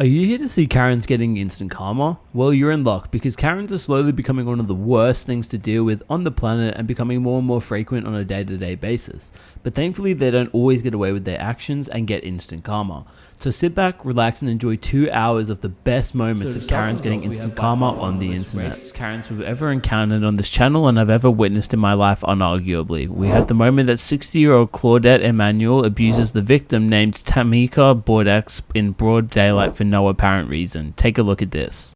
Are you here to see Karens getting instant karma? Well, you're in luck, because Karens are slowly becoming one of the worst things to deal with on the planet and becoming more and more frequent on a day-to-day basis. But thankfully they don't always get away with their actions and get instant karma. So sit back, relax and enjoy 2 hours of the best moments of Karens getting instant karma on the internet. Karens we've ever encountered on this channel and I've ever witnessed in my life unarguably. We have the moment that 60-year-old Claudette Emanuel abuses the victim named Tamika Bordex in broad daylight for no apparent reason. Take a look at this.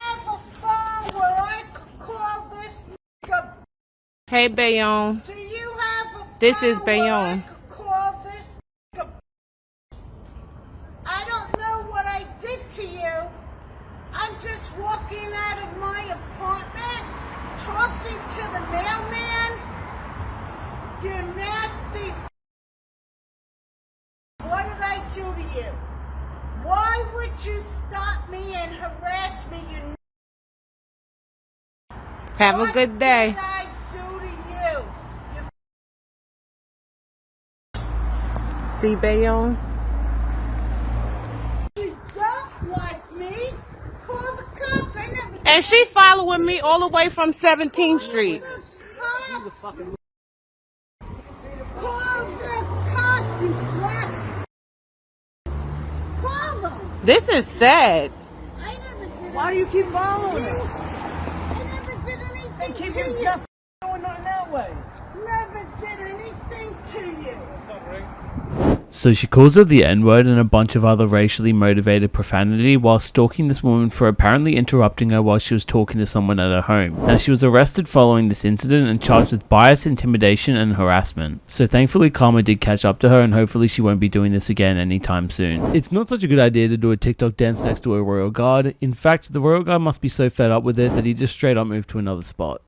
Hey Bayonne. Do you have a This is phone Bayonne. where I could call this? I don't know what I did to you. I'm just walking out of my apartment, talking to the mailman. You nasty. What did I do to you? Why would you stop me and harass me? You. Have a good day. What did I do to you? See Bayonne? You don't like me? Call the cops. I never. And she following me all the way from 17th Street. Call the cops, you black. Call them. This is sad. I never did. Why do you keep following her? I never did anything And keep to your you. stuff going on that way. Never did anything to you. So she calls her the N-word and a bunch of other racially motivated profanity while stalking this woman for apparently interrupting her while she was talking to someone at her home. Now she was arrested following this incident and charged with bias, intimidation and harassment. So thankfully karma did catch up to her and hopefully she won't be doing this again anytime soon. It's not such a good idea to do a TikTok dance next to a royal guard. In fact, the royal guard must be so fed up with it that he just straight up moved to another spot.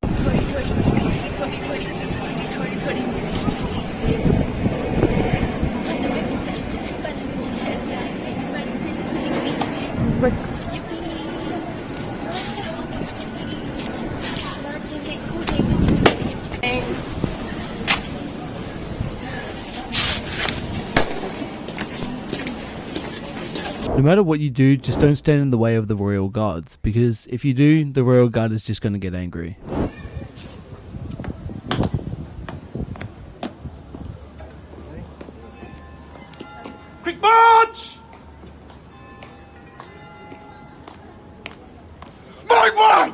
No matter what you do, just don't stand in the way of the royal guards, because if you do, the royal guard is just going to get angry. Quick march! My way!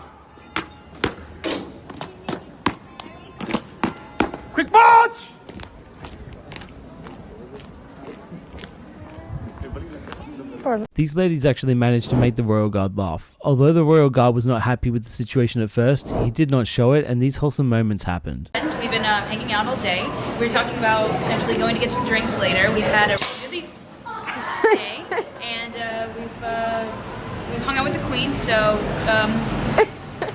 Quick march! These ladies actually managed to make the royal guard laugh. Although the royal guard was not happy with the situation at first, he did not show it and these wholesome moments happened. We've been hanging out all day. We were talking about potentially going to get some drinks later. We've had a really busy day, and we've hung out with the queen. So I'm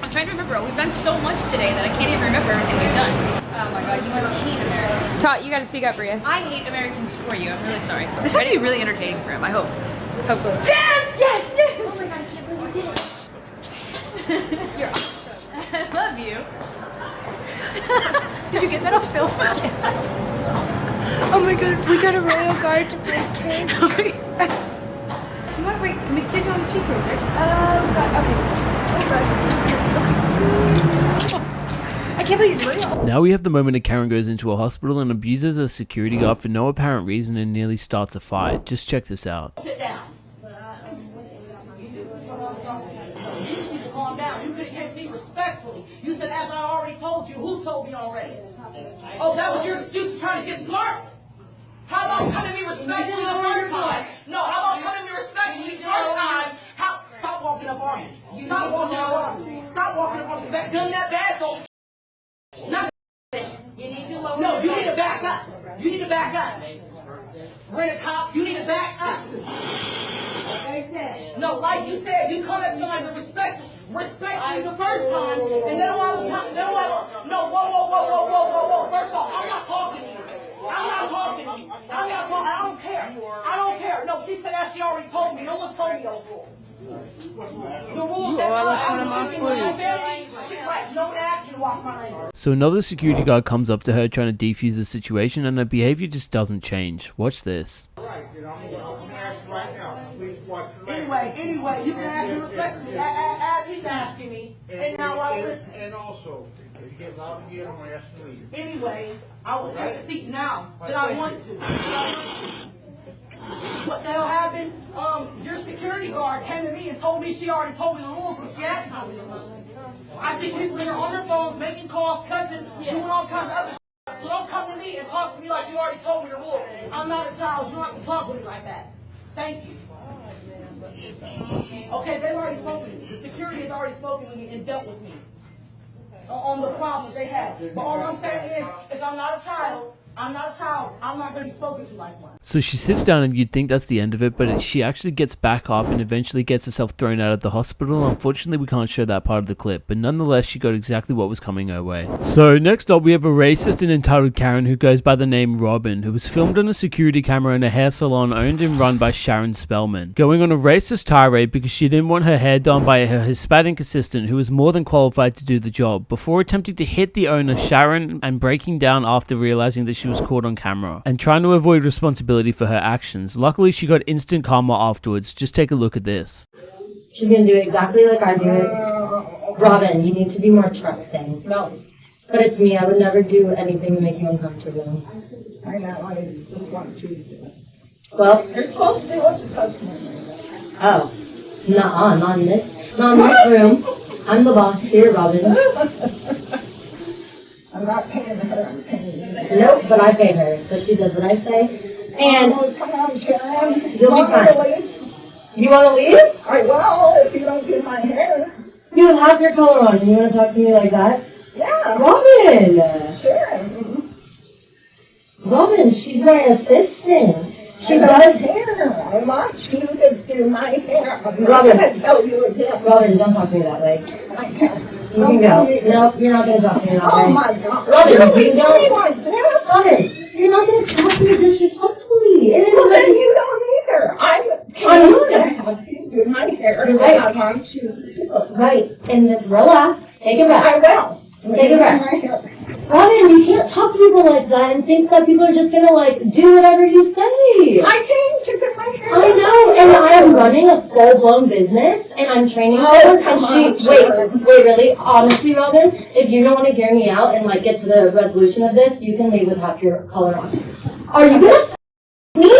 trying to remember. We've done so much today that I can't even remember everything we've done. Oh my God, you must hate Americans. You gotta speak up, Rhea. I hate Americans for you. I'm really sorry. This has to be really entertaining for him. I hope. Hopefully. Yes, yes, yes. Oh my God, I can't believe you did it. You're awesome. I love you. Did you get that on film? Yes. Oh my God, we got a royal guard to break cake. You want to wait? Can we kiss you on the cheek real quick? God, okay. Oh God, it's good. Okay. I can't believe he's real. Now we have the moment a Karen goes into a hospital and abuses a security guard for no apparent reason and nearly starts a fight. Just check this out. Sit down. Calm down. You could have hit me respectfully. You said, as I already told you. Who told me already? Oh, that was your excuse to try to get smart? How about coming to me respectfully the first time? No, how about coming to me respectfully the first time? Stop walking up on me. Stop walking up on me. Stop walking up on me. That gun that bad, so... Not you need to lower. No, you need to back up. You need to back up. We're the cop. You need to back up. No, like you said, you come at somebody with respect you the first time, and then all the time, no, whoa. First off, I'm not talking to you. I don't care. No, she said that she already told me. No one told me those rules. So another security guard comes up to her trying to defuse the situation and her behavior just doesn't change. Watch this. Right, I'm going to ask you right now. Please watch your Anyway, you can ask me respectfully as he's asking me, and now I listen. And also, if you get loud again, I'm gonna ask you to leave. Anyway, I will take a seat now that I want to. What the hell happened? Your security guard came to me and told me she already told me the rules, but she hadn't told me the rules. I see people in here on their phones making calls, cussing, doing all kinds of other shit. So don't come to me and talk to me like you already told me the rules. I'm not a child. You don't have to talk to me like that. Thank you. Okay, they've already spoken to me. The security has already spoken to me and dealt with me on the problems they have. But all I'm saying is I'm not a child. I'm not going to be spoken to like one. So she sits down and you'd think that's the end of it, but she actually gets back up and eventually gets herself thrown out of the hospital. Unfortunately, we can't show that part of the clip, but nonetheless, she got exactly what was coming her way. So next up, we have a racist and entitled Karen who goes by the name Robin, who was filmed on a security camera in a hair salon owned and run by Sharon Spellman, going on a racist tirade because she didn't want her hair done by her Hispanic assistant who was more than qualified to do the job, before attempting to hit the owner, Sharon, and breaking down after realizing that she was caught on camera and trying to avoid responsibility for her actions. Luckily, she got instant karma afterwards. Just take a look at this. She's gonna do exactly like I do it. Robin, you need to be more trusting. No. But it's me. I would never do anything to make you uncomfortable. I know. I just want to. Well, You're supposed to be with the customer. oh, not in this room. I'm the boss here, Robin. I'm not paying her. I'm paying you. Nope, but I pay her, so she does what I say. And Come on, Karen. you'll be fine. You want to leave? I will if you don't do my hair. You have half your color on, and you want to talk to me like that? Yeah. Robin! Sure. Robin, she's my assistant. She I does hair. I want you to do my hair. I'm not Robin. going to tell you again. Robin, don't talk to me that way. I can't. You can go. No, you're not going to talk to me that way. Oh my God. Robin, you you don't. like this? Robin, you're not going to talk to me disrespectfully. It Well, then is you don't either. I'm I'm not. going to have you do my hair. You're right. I want you to do it. right. And just relax. Take a I breath. will. Take a breath. My hair. Robin, you can't talk to people like that and think that people are just going to, like, do whatever you say. I came to get my hair. I know, and I am running a full-blown business, and I'm training someone, and wait, really? Honestly, Robin, if you don't want to hear me out and, like, get to the resolution of this, you can leave with half your color on. Are you going to me?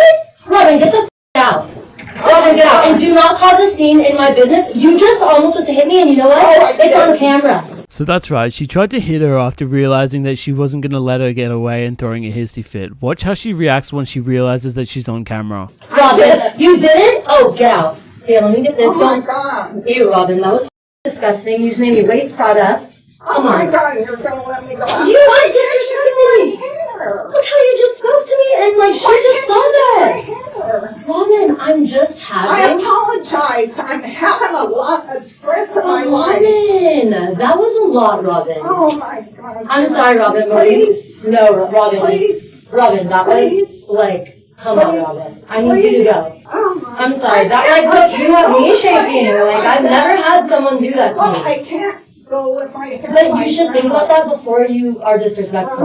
Robin, get the out. Robin, get out. And do not cause a scene in my business. You just almost went to hit me, and you know what? It's on camera. So that's right, she tried to hit her after realizing that she wasn't going to let her get away and throwing a hissy fit. Watch how she reacts when she realizes that she's on camera. Robin, you didn't? Oh, get out. Here, let me get this. Oh my God. Ew, Robin, that was disgusting. You just made me waste product. Oh my God, you're going to let me go out. You want to disrespect me? Look how you just spoke to me and, like, she just saw that. Robin, I'm just I having... apologize. I'm having a lot of stress in my life. Robin, that was a lot, Robin. Oh my God. I'm sorry, Robin. Please. No, Robin. Please. Robin, that was, like, come on, Robin. I need you to go. Oh my I'm sorry. That, like, look, you have me shaking. Like, I've never had someone do that to Well, me. I can't go with my hair. But you should think about that before you are disrespectful.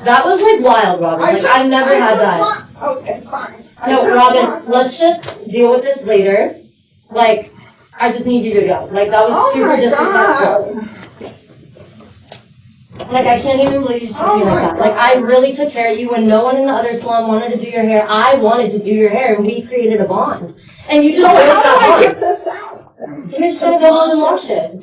That was, like, wild, Robin. Like, I've never had that. Okay, fine. No, Robin, let's just deal with this later. Like, I just need you to go. Like, that was super disrespectful. Like, I can't even believe you spoke to me like that. Like, I really took care of you when no one in the other salon wanted to do your hair. I wanted to do your hair, and we created a bond. And you just So broke how do that I bond. get this out? You're just gonna go home and wash it.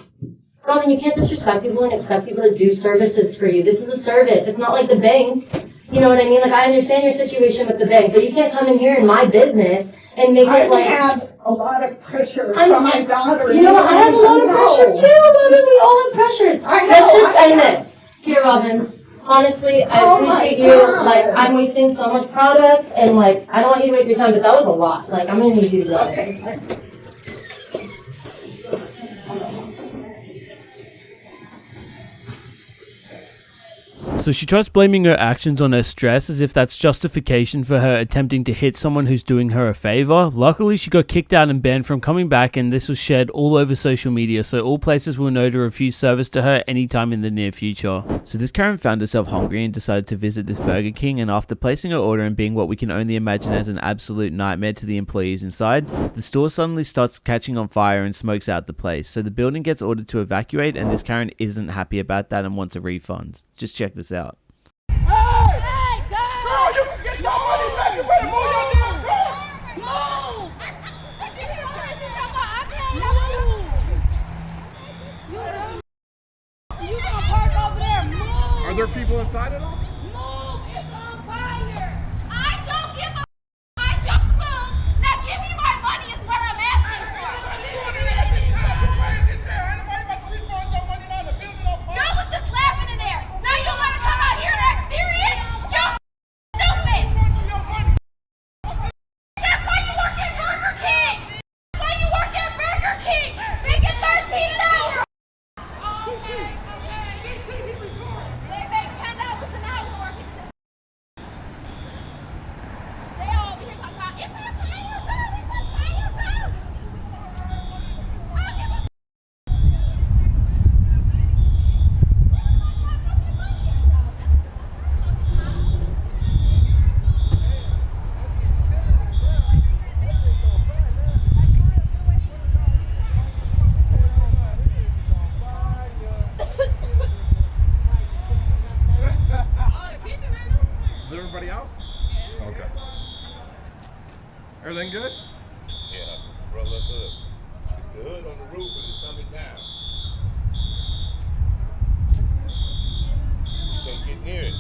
Robin, you can't disrespect people and expect people to do services for you. This is a service. It's not like the bank. You know what I mean? Like, I understand your situation with the bank, but you can't come in here in my business and make it like... I have a lot of pressure from my daughter. You know what? I have a lot of pressure too, Robin. We all have pressures. I know, Let's just I end know. this. Here, Robin. Honestly, I Oh my appreciate you. God. Like, I'm wasting so much product, and, like, I don't want you to waste your time, but that was a lot. Like, I'm gonna need you to go. Okay. So she tries blaming her actions on her stress as if that's justification for her attempting to hit someone who's doing her a favor. Luckily, she got kicked out and banned from coming back, and this was shared all over social media, so all places will know to refuse service to her anytime in the near future. So this Karen found herself hungry and decided to visit this Burger King, and after placing her order and being what we can only imagine as an absolute nightmare to the employees inside, the store suddenly starts catching on fire and smokes out the place. So the building gets ordered to evacuate, and this Karen isn't happy about that and wants a refund. Just check this out. Hey, girl, you can get your money back. You better move your damn car. Move! You gonna park over there? Move! Are there people inside at all? Move! It's on fire! I don't give a I just moved! Now give me my money is what I'm asking for! Y'all was just laughing in there! Now you wanna come out here and act serious? You're stupid! That's why you work at Burger King! That's why you work at Burger King! Making $13 an hour! They make $10 an hour working there. They all over here talking about, it's on fire, girl! It's on fire, girl! I'll give a Is everybody out? Yeah. Okay. Everything good? Yeah, roll the hood. It's the hood on the roof and it's coming down. You can't get near it.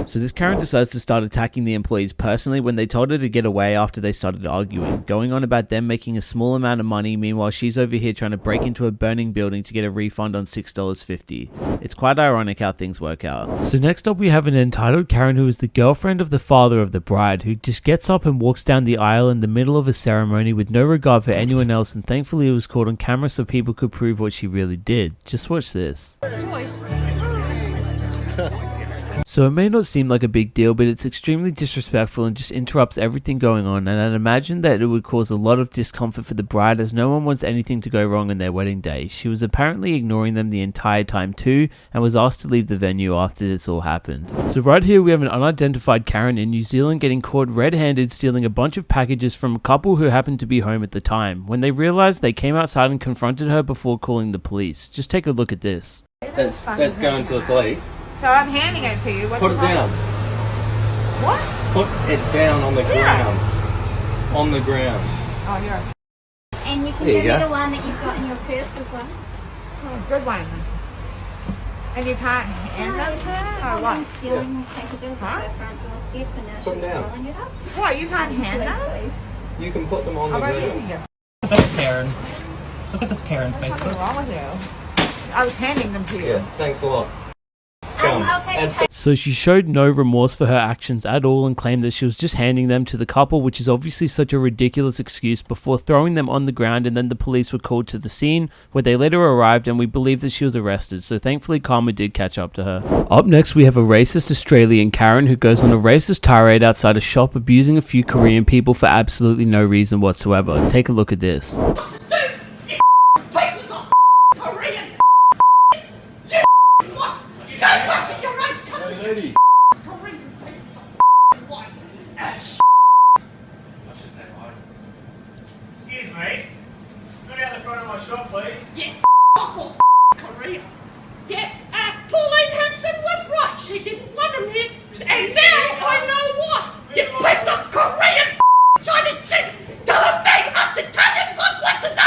So this Karen decides to start attacking the employees personally when they told her to get away after they started arguing, going on about them making a small amount of money. Meanwhile, she's over here trying to break into a burning building to get a refund on $6.50. It's quite ironic how things work out. So next up we have an entitled Karen who is the girlfriend of the father of the bride, who just gets up and walks down the aisle in the middle of a ceremony with no regard for anyone else, and thankfully it was caught on camera so people could prove what she really did. Just watch this. So it may not seem like a big deal, but it's extremely disrespectful and just interrupts everything going on, and I'd imagine that it would cause a lot of discomfort for the bride as no one wants anything to go wrong on their wedding day. She was apparently ignoring them the entire time too, and was asked to leave the venue after this all happened. So right here we have an unidentified Karen in New Zealand getting caught red-handed stealing a bunch of packages from a couple who happened to be home at the time. When they realized, they came outside and confronted her before calling the police. Just take a look at this. That's going to the police. So I'm handing it to you. Put it down. What? Put it down on the ground. On the ground. Oh, you're And you can There you give me go. the one that you've got in your purse as well. a good one. And you can't hand them to her, or what? Stealing packages Huh? at the front doorstep and now Put 'em she's down. calling it us. What, you can't hand them? Please. You can put them on How the about you? ground. Here. Look at this Karen. Look at this Karen What's Facebook. wrong with you? I was handing them to you. Yeah, thanks a lot. Scum. I'll take Absolutely. So she showed no remorse for her actions at all and claimed that she was just handing them to the couple, which is obviously such a ridiculous excuse, before throwing them on the ground, and then the police were called to the scene, where they later arrived, and we believe that she was arrested, so thankfully karma did catch up to her. Up next we have a racist Australian Karen who goes on a racist tirade outside a shop abusing a few Korean people for absolutely no reason whatsoever. Take a look at this. Excuse me. Go down the front of my shop, please. Yeah, awful Korea. Yeah, Pauline Hanson was right. She didn't want him here. And now I know why. You piece of Korean Chinese shit to make us Italians look what to do.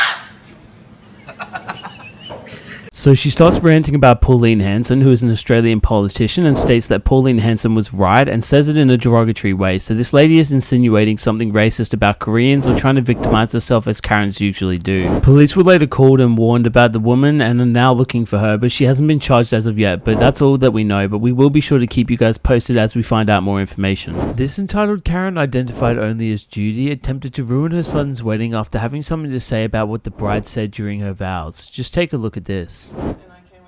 So she starts ranting about Pauline Hanson, who is an Australian politician, and states that Pauline Hanson was right and says it in a derogatory way. So this lady is insinuating something racist about Koreans or trying to victimize herself as Karens usually do. Police were later called and warned about the woman and are now looking for her, but she hasn't been charged as of yet, but that's all that we know, but we will be sure to keep you guys posted as we find out more information. This entitled Karen, identified only as Judy, attempted to ruin her son's wedding after having something to say about what the bride said during her vows. Just take a look at this. And I came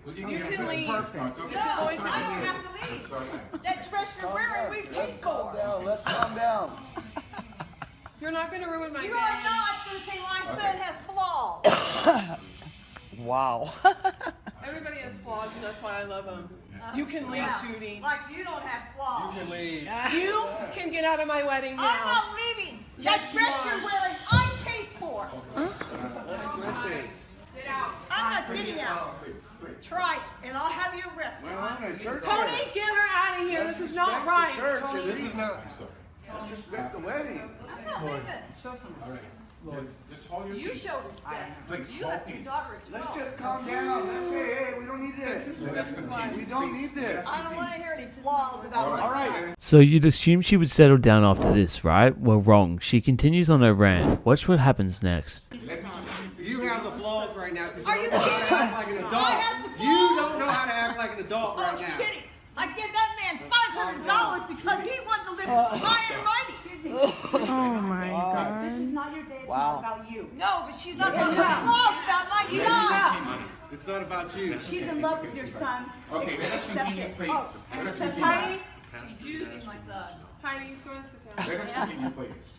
You can leave. No, I don't have to leave. That dress you're wearing, we paid for. Calm down. Let's calm down. You're not going to ruin my day. You are not going to say my son has flaws. Wow. Everybody has flaws, and that's why I love them. You can leave, Judy. Like you don't have flaws. You can leave. You can get out of my wedding now. I'm not leaving. Yes, That you dress are. you're wearing, I paid for. Let's quit this. Get out. I'm not getting out. Try it, and I'll have you arrested. Well, I'm in a church. Tony, get her out of here. This is not right. Church. Tony. This is not. Let's respect the wedding. I'm not leaving. All right. Just hold your You peace. show respect. Let's You left your daughter as well. Let's just calm down. Let's say, hey, we don't need this. This is why. We don't need this. I don't want to hear any flaws about my All son. right. So you'd assume she would settle down after this, right? Well, wrong. She continues on her rant. Watch what happens next. You have the flaws right now because Are you you don't know how to act like an kidding? adult. I have the You flaws? don't know how to act like an adult Oh, right you're now. kidding. I give that man $500 because he wanted to live high and mighty. Oh my god. This is not your day. It's Wow. not about you. No, but she's not talking about love, about my son. It's not about you. She's in love with your son. Okay, let us continue, please. Let us continue. Heidi, She's using my son. Heidi, go and sit down. Let us continue, please.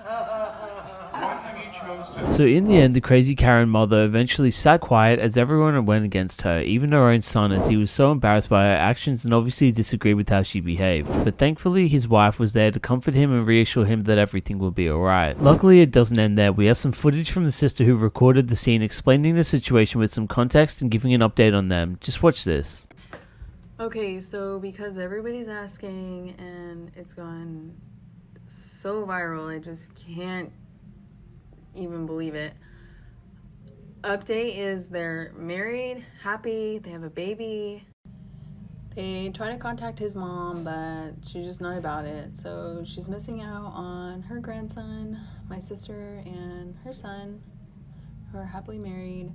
What have you chosen? So in the end, the crazy Karen mother eventually sat quiet as everyone went against her, even her own son, as he was so embarrassed by her actions and obviously disagreed with how she behaved. But thankfully his wife was there to comfort him and reassure him that everything will be alright. Luckily it doesn't end there. We have some footage from the sister who recorded the scene explaining the situation with some context and giving an update on them. Just watch this. Okay, so because everybody's asking and it's gone so viral, I just can't even believe it. Update is they're married, happy, they have a baby. They try to contact his mom, but she's just not about it. So she's missing out on her grandson, my sister, and her son, who are happily married.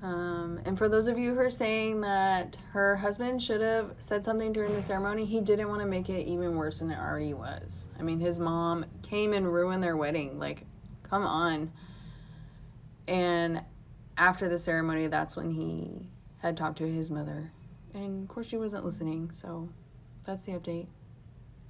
And for those of you who are saying that her husband should have said something during the ceremony, he didn't want to make it even worse than it already was. I mean, his mom came and ruined their wedding. Like, come on. And after the ceremony, that's when he had talked to his mother. And of course she wasn't listening, so that's the update.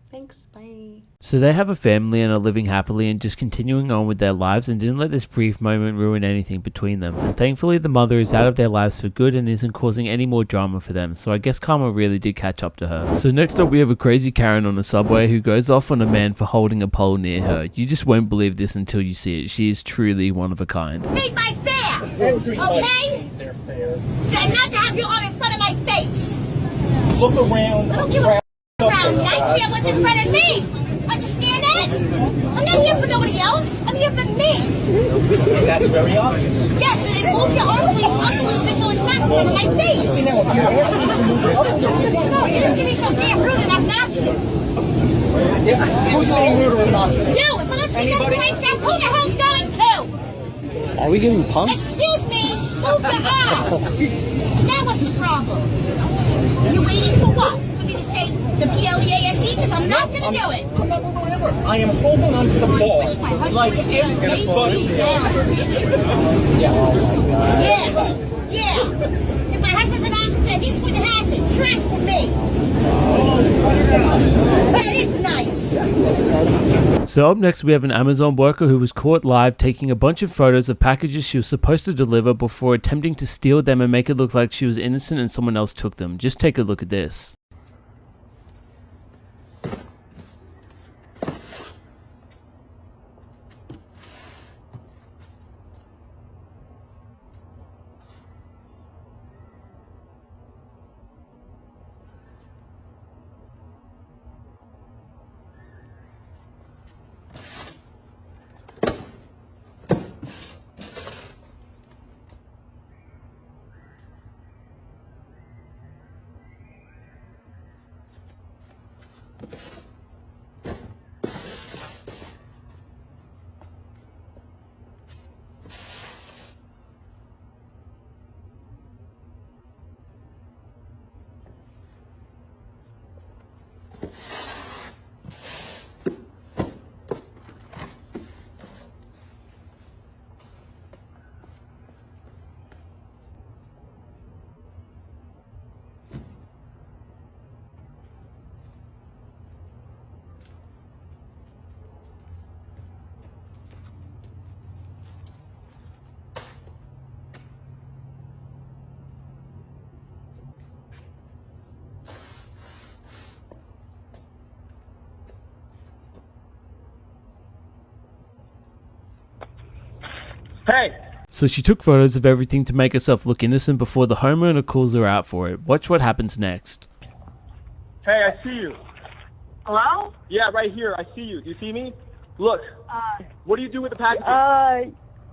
Thanks, bye. So they have a family and are living happily and just continuing on with their lives and didn't let this brief moment ruin anything between them. And thankfully the mother is out of their lives for good and isn't causing any more drama for them, so I guess karma really did catch up to her. So next up we have a crazy Karen on the subway who goes off on a man for holding a pole near her. You just won't believe this until you see it. She is truly one of a kind. Make my fare, okay? So not to have you all in front of my face. Look around. I don't give a around me. I care what's in front of me. Understand that? I'm not here for nobody else. I'm here for me. That's very obvious. Yes, and then move your arm up a little bit so it's not in front of my face. No, you didn't give me so damn rude and obnoxious. Who's being rude or obnoxious? You, if unless we go to place out, who the hell's going to? Are we getting pumped? Excuse me, move your arm. Now what's the problem? You waiting for what? For me to say the PLEASE? Because I'm not going to do it. I'm not moving whatever. I am holding on to the ball. Like everybody. Yeah. If my husband's an officer, this wouldn't happen. Trust me. That is nice. So up next we have an Amazon worker who was caught live taking a bunch of photos of packages she was supposed to deliver before attempting to steal them and make it look like she was innocent and someone else took them. Just take a look at this. Hey! So she took photos of everything to make herself look innocent before the homeowner calls her out for it. Watch what happens next. Hey, I see you. Hello? Yeah, right here. I see you. Do you see me? Look. What do you do with the package?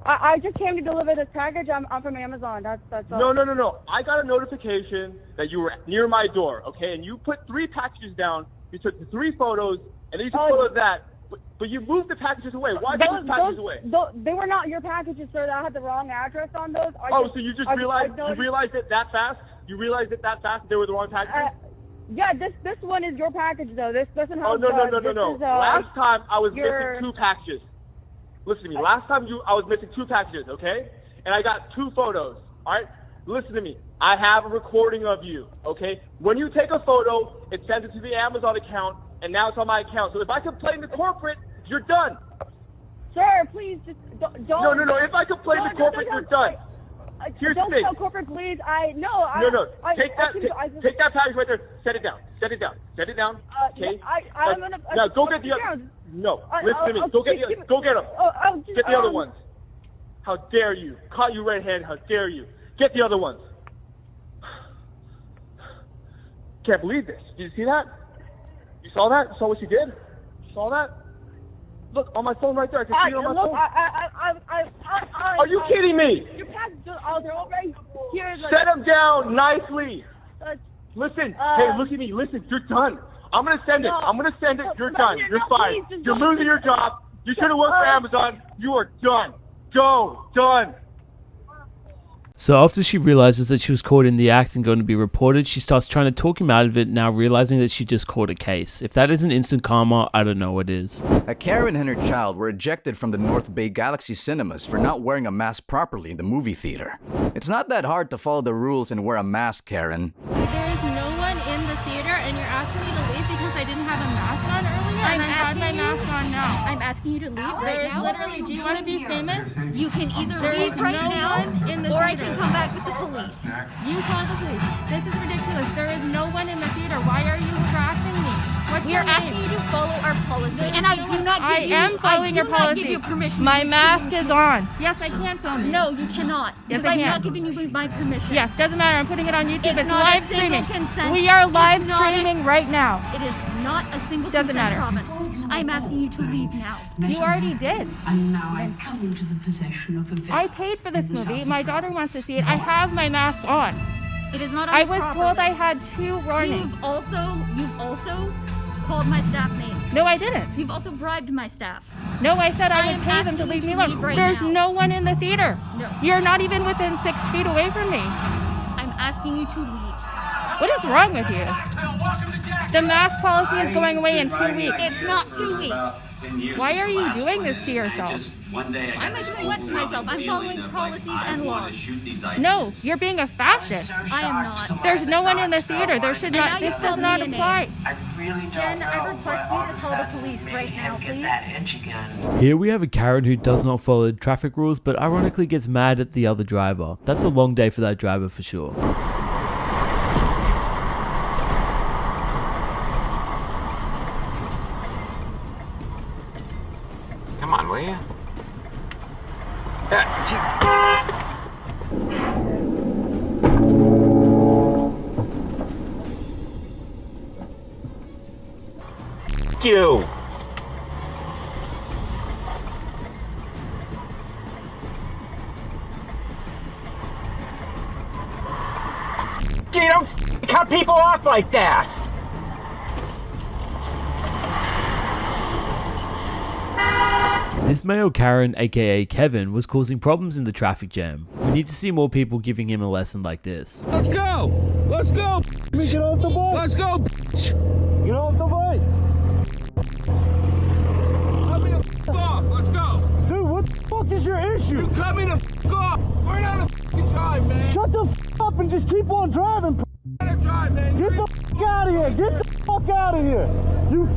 I just came to deliver this package. I'm from Amazon. That's all. No. I got a notification that you were near my door, okay? And you put 3 packages down. You took 3 photos, and then you took photos of that. But you moved the packages away. Why did you move the packages away? They were not your packages, sir. I had the wrong address on those. So you just realized it that fast? You realized it that fast that they were the wrong packages? Yeah, this one is your package, though. This doesn't have... No. Last time I was missing 2 packages. Listen to me. Last time I was missing 2 packages, okay? And I got 2 photos, all right? Listen to me. I have a recording of you, okay? When you take a photo, it sends it to the Amazon account, and now it's on my account. So if I complain to corporate, you're done. Sir, please, just don't... No. If I complain to corporate, you're done. Here's the thing. Don't tell corporate, please. No. Take that package right there. Set it down. Okay. I'm gonna... Now go get the other... No, listen to me. Go get them. Get the other ones. How dare you? Caught you red-handed. How dare you? Get the other ones. Can't believe this. Did you see that? You saw that? You saw what she did? You saw that? Look, on my phone right there. I can see it on my phone. Are you kidding me? Your packages are right here. Set them down nicely. Listen. Hey, look at me. Listen, you're done. I'm going to send it. You're done. You're fired. You're losing your job. You should have worked for Amazon. You are done. Go. Done. So after she realizes that she was caught in the act and going to be reported, she starts trying to talk him out of it, now realizing that she just caught a case. If that isn't instant karma, I don't know what is. A Karen and her child were ejected from the North Bay Galaxy Cinemas for not wearing a mask properly in the movie theater. It's not that hard to follow the rules and wear a mask, Karen. There is no one in the theater and you're asking me to leave because I didn't have a mask on earlier and I have my mask on now. I'm asking you to leave right now. Literally, do you want to be famous? You can either leave right now or I can come back with the police. You call the police. This is ridiculous. There is no one in the theater. Why are you harassing me? We are asking you to follow our policy, and I do not give you. I am following your policy. Give you permission. My mask is on. Yes, I can film you. No, you cannot. Yes, I can. I'm not giving you my permission. Yes, doesn't matter. I'm putting it on YouTube. It's live streaming. We are live streaming right now. It is not a single consent province. I'm asking you to leave now. You already did. And now I'm coming to the possession of a vehicle. I paid for this movie. My daughter wants to see it. I have my mask on. It is not. I was told I had 2 warnings. You've also called my staff names. No, I didn't. You've also bribed my staff. No, I said I would pay them to leave me alone. There's no one in the theater. No. You're not even within 6 feet away from me. I'm asking you to leave. What is wrong with you? The mask policy is going away in 2 weeks. It's not 2 weeks. Why are you doing this to yourself? Why am I doing what to myself? I'm following policies and laws. No, you're being a fascist. I am not. There's no one in the theater. There should not. This does not apply. Jen, I request you to call the police right now, please. Here we have a Karen who does not follow traffic rules, but ironically gets mad at the other driver. That's a long day for that driver for sure. Come on, will you? F*** you! You don't cut people off like that! This male Karen, aka Kevin, was causing problems in the traffic jam. We need to see more people giving him a lesson like this. Let's go! Let's go! Get off the bike! Let's go! Get off the bike! Cut me the f*** off! Let's go! Dude, what the fuck is your issue? You cut me the f*** off! We're out of f***ing time, man! Shut the f*** up and just keep on driving, drive, man. Get the f*** out of here! Get the fuck out of here! You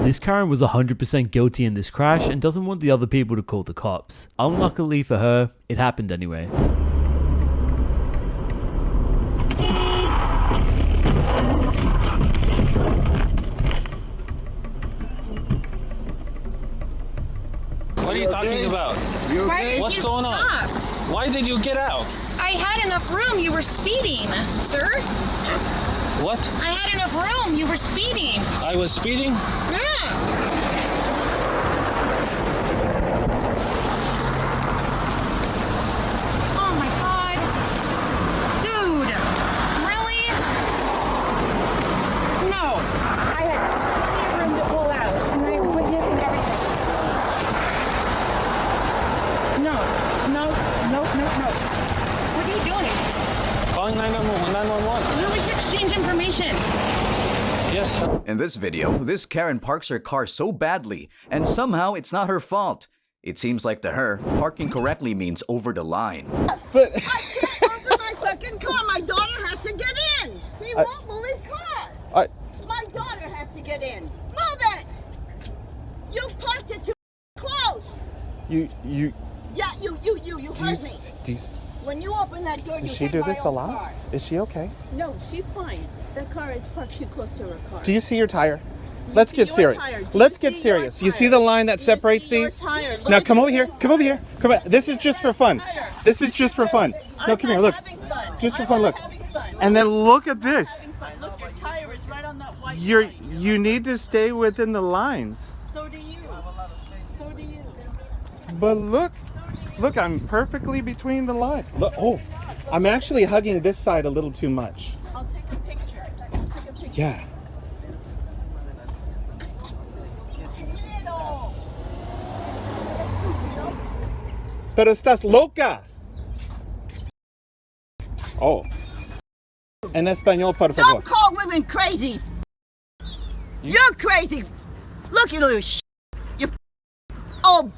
This Karen was 100% guilty in this crash and doesn't want the other people to call the cops. Unluckily for her, it happened anyway. What are you talking about? You okay? What's going on? Why did you get out? I had enough room. You were speeding, sir. What? I had enough room. You were speeding. I was speeding? Yeah. Oh my God. Dude. Really? No. I had plenty of room to pull out. And I witnessed and everything. No. What are you doing? Calling 911. We should exchange information. Yes. In this video, this Karen parks her car so badly, and somehow it's not her fault. It seems like to her, parking correctly means over the line. But I can't open my fucking car. My daughter has to get in. He won't move his car. My daughter has to get in. Move it. You parked it too close. You Yeah, you heard me. When you open that door, does you she hit do my this a own lot? car. Is she okay? No, she's fine. The car is parked too close to her car. Do you see your tire? Let's get serious. Let's get serious. You see the line that separates these? Now come over here. Come over here. Come on. This is just for fun. This is just for fun. No, come here. Look. Just for fun. Look. And then look at this. Look, your tire is right on that white line. You need to stay within the lines. So do you. So do you. But look, I'm perfectly between the lines. Look, oh, I'm actually hugging this side a little too much. I'll take a picture. Yeah. Pero estás loca. Oh. En español, por favor. Don't call women crazy. You're crazy. Look, you little shit. You're old.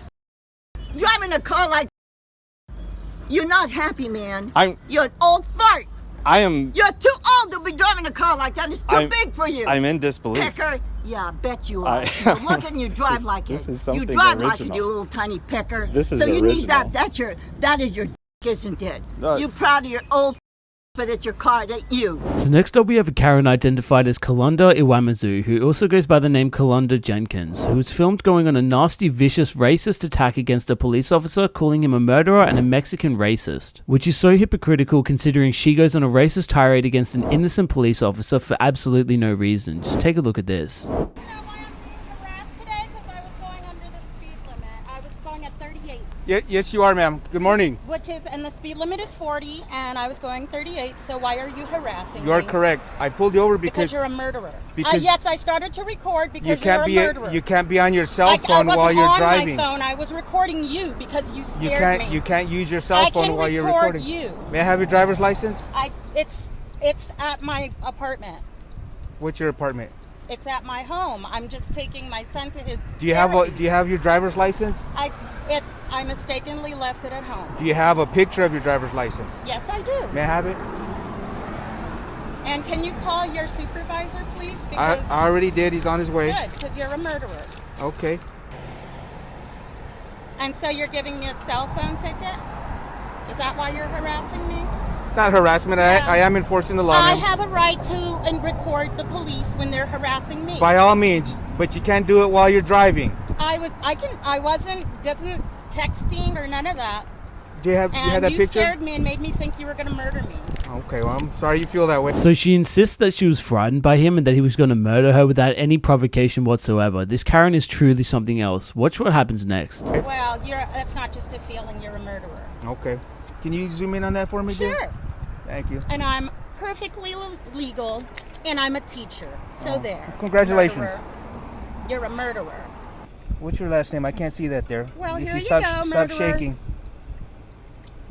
Driving a car like you're not happy, man. You're an old fart. I am. You're too old to be driving a car like that. It's too big for you. I'm in disbelief. Pecker. Yeah, I bet you are. You look and you drive like it. This is something you drive original. like it, you little tiny pecker. This is so you original. need that. That is your isn't it? No. You proud of your old but it's your car, it ain't you. So next up we have a Karen identified as Kalonda Iwamazu, who also goes by the name Kalonda Jenkins, who was filmed going on a nasty, vicious, racist attack against a police officer, calling him a murderer and a Mexican racist. Which is so hypocritical considering she goes on a racist tirade against an innocent police officer for absolutely no reason. Just take a look at this. Yes, you are, ma'am. Good morning. And the speed limit is 40, and I was going 38, so why are you harassing me? You are correct. I pulled you over because you're a murderer. Because yes, I started to record because you're a murderer. You can't be on your cell phone while you're driving. I wasn't on my phone. I was recording you because you scared me. You can't use your cell phone while you're recording. I can record you. May I have your driver's license? It's at my apartment. What's your apartment? It's at my home. I'm just taking my son to his. Do you have your driver's license? I mistakenly left it at home. Do you have a picture of your driver's license? Yes, I do. May I have it? And can you call your supervisor, please? I already did. He's on his way. Good, because you're a murderer. Okay. And so you're giving me a cell phone ticket? Is that why you're harassing me? Not harassment. Yeah. I am enforcing the law. I have a right to record the police when they're harassing me. By all means, but you can't do it while you're driving. I wasn't texting or none of that. Do you have that picture? You scared me and made me think you were going to murder me. Okay, well, I'm sorry you feel that way. So she insists that she was frightened by him and that he was going to murder her without any provocation whatsoever. This Karen is truly something else. Watch what happens next. Well, that's not just a feeling, you're a murderer. Okay. Can you zoom in on that for me, Sure. Jay? Thank you. And I'm perfectly legal, and I'm a teacher. So there. Congratulations. Murderer. You're a murderer. What's your last name? I can't see that there. Well, here you stop, go, Stop murderer. shaking.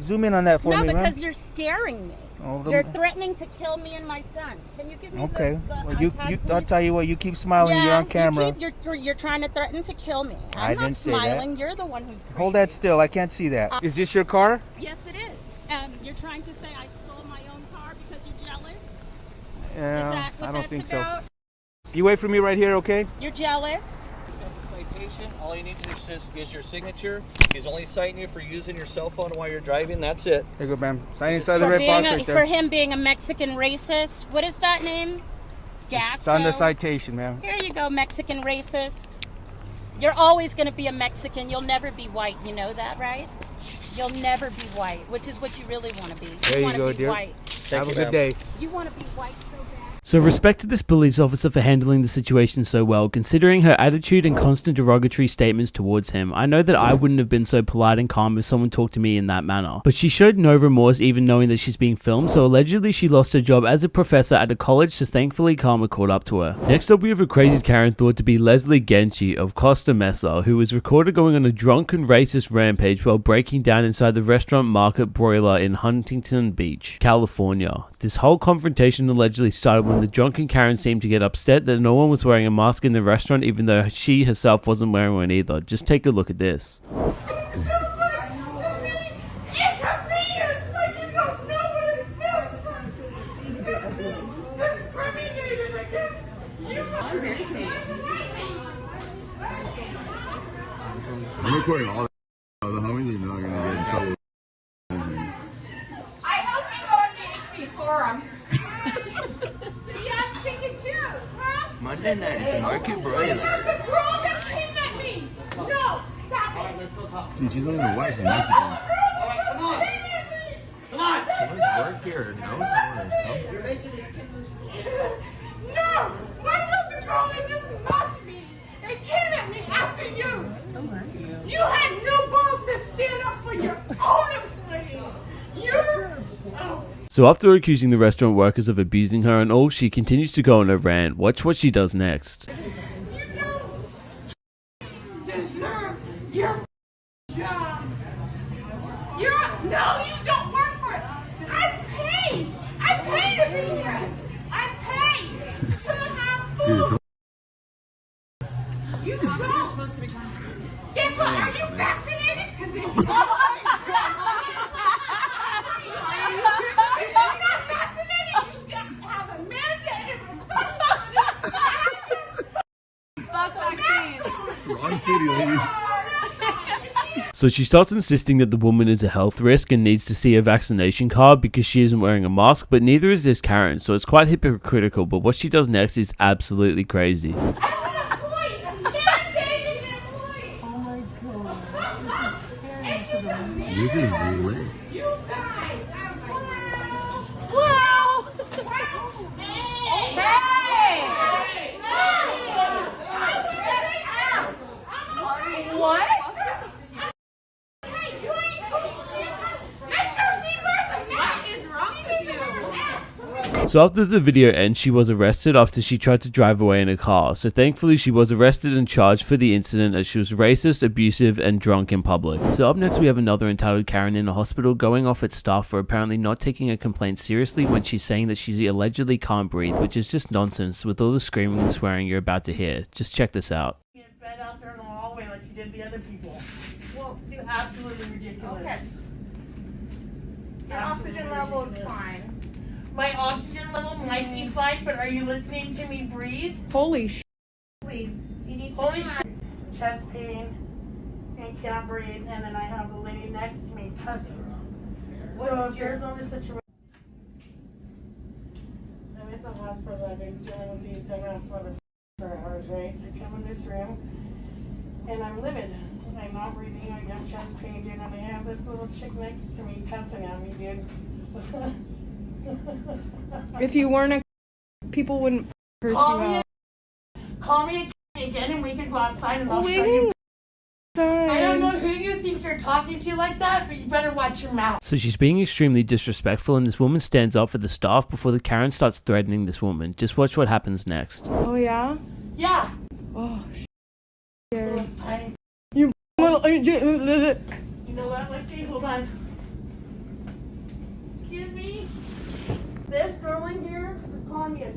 Zoom in on that for me, No, because right? you're scaring me. Oh, You're threatening to kill me and my son. Can you give me okay. the Well, iPad, I'll tell you what. You keep smiling. You're on camera. You're trying to threaten to kill me. I I'm not didn't say that. smiling. You're the one who's crazy. Hold that still. I can't see that. Is this your car? Yes, it is. And you're trying to say I stole my own car because you're jealous? Yeah, Is that what I don't that's think about? so. You wait for me right here, okay? You're jealous? Citation. All you need to do is your signature. He's only citing you for using your cell phone while you're driving. That's it. There you go, ma'am. Sign inside the red box right there. For him being a Mexican racist. What is that name? Gasso? It's on the citation, ma'am. Here you go, Mexican racist. You're always going to be a Mexican. You'll never be white. You know that, right? You'll never be white, which is what you really want to be. There you want go, to be dear. white. Have a good day. You want to be white so bad. So respect to this police officer for handling the situation so well, considering her attitude and constant derogatory statements towards him. I know that I wouldn't have been so polite and calm if someone talked to me in that manner. But she showed no remorse even knowing that she's being filmed, so allegedly she lost her job as a professor at a college, so thankfully karma caught up to her. Next up we have a crazy Karen thought to be Leslie Genchi of Costa Mesa, who was recorded going on a drunken racist rampage while breaking down inside the restaurant Market Broiler in Huntington Beach, California. This whole confrontation allegedly started when the drunken Karen seemed to get upset that no one was wearing a mask in the restaurant, even though she herself wasn't wearing one either. Just take a look at this. I'm recording all the homies are not gonna get in trouble. I hope you go on the HP forum. Yeah, pick and choose, huh? Monday night is the Market Broiler. The girl that came at me. No, stop it. Dude, she's not even white, she's Mexican. Come on. Come on. Someone's work here or know someone or something. No, why not the girl that just mocked me and came at me after you? You had no balls to stand up for your own employees. So after accusing the restaurant workers of abusing her and all, she continues to go on a rant. Watch what she does next. Deserve your job. No, you don't work for it. I paid to be here. I paid to have food. You don't. Guess what? Are you vaccinated? Because if you are, if you're not vaccinated, you have a mandated responsibility. Fuck vaccines. Wrong city, lady. So she starts insisting that the woman is a health risk and needs to see a vaccination card because she isn't wearing a mask, but neither is this Karen, so it's quite hypocritical, but what she does next is absolutely crazy. This is weird. You guys are wow. Hey! What? Hey, you ain't cool. Make sure she wears a mask. What is wrong with you? So after the video ends, she was arrested after she tried to drive away in a car. So thankfully she was arrested and charged for the incident as she was racist, abusive, and drunk in public. So up next we have another entitled Karen in a hospital going off at staff for apparently not taking a complaint seriously when she's saying that she allegedly can't breathe, which is just nonsense with all the screaming and swearing you're about to hear. Just check this out. Get fed out there in the hallway like you did the other people. Well, it's absolutely ridiculous. Okay. Your oxygen level is fine. My oxygen level might be fine, but are you listening to me breathe? Holy sh! Please, you need to Holy shit. Chest pain and can't breathe, and then I have a lady next to me cussing. So if there's only situation, I'm at the hospital. I've been dealing with these dumbass motherfuckers for hours, right? I come in this room, and I'm livid. I'm not breathing. I got chest pain, dude, and I have this little chick next to me cussing at me, dude. So If you weren't a people wouldn't curse you out. Call me again and we can go outside and I'll We show you. can I don't know who you think you're talking to like that, but you better watch your mouth. So she's being extremely disrespectful and this woman stands up for the staff before the Karen starts threatening this woman. Just watch what happens next. Oh yeah? Yeah. Oh Little tiny. You little. You know what? Let's see. Hold on. Excuse me. This girl in here is calling me a.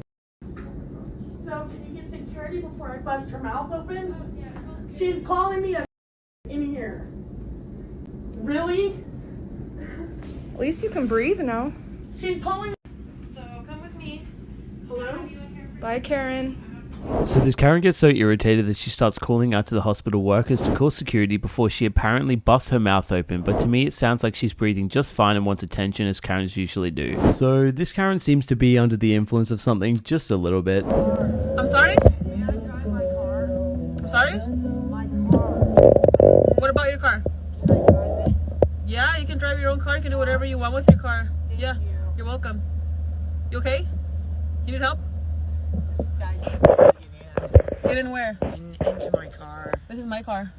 So can you get security before I bust her mouth open? She's calling me a in here. Really? At least you can breathe now. She's calling. So come with me. Hello? Bye, Karen. So this Karen gets so irritated that she starts calling out to the hospital workers to call security before she apparently busts her mouth open, but to me it sounds like she's breathing just fine and wants attention as Karens usually do. So this Karen seems to be under the influence of something just a little bit. I'm sorry? I'm sorry? you can drive your own car. You can do whatever you want with your car. Yeah, you're welcome. You okay? You need help? Get in where? Into my car. This is my car.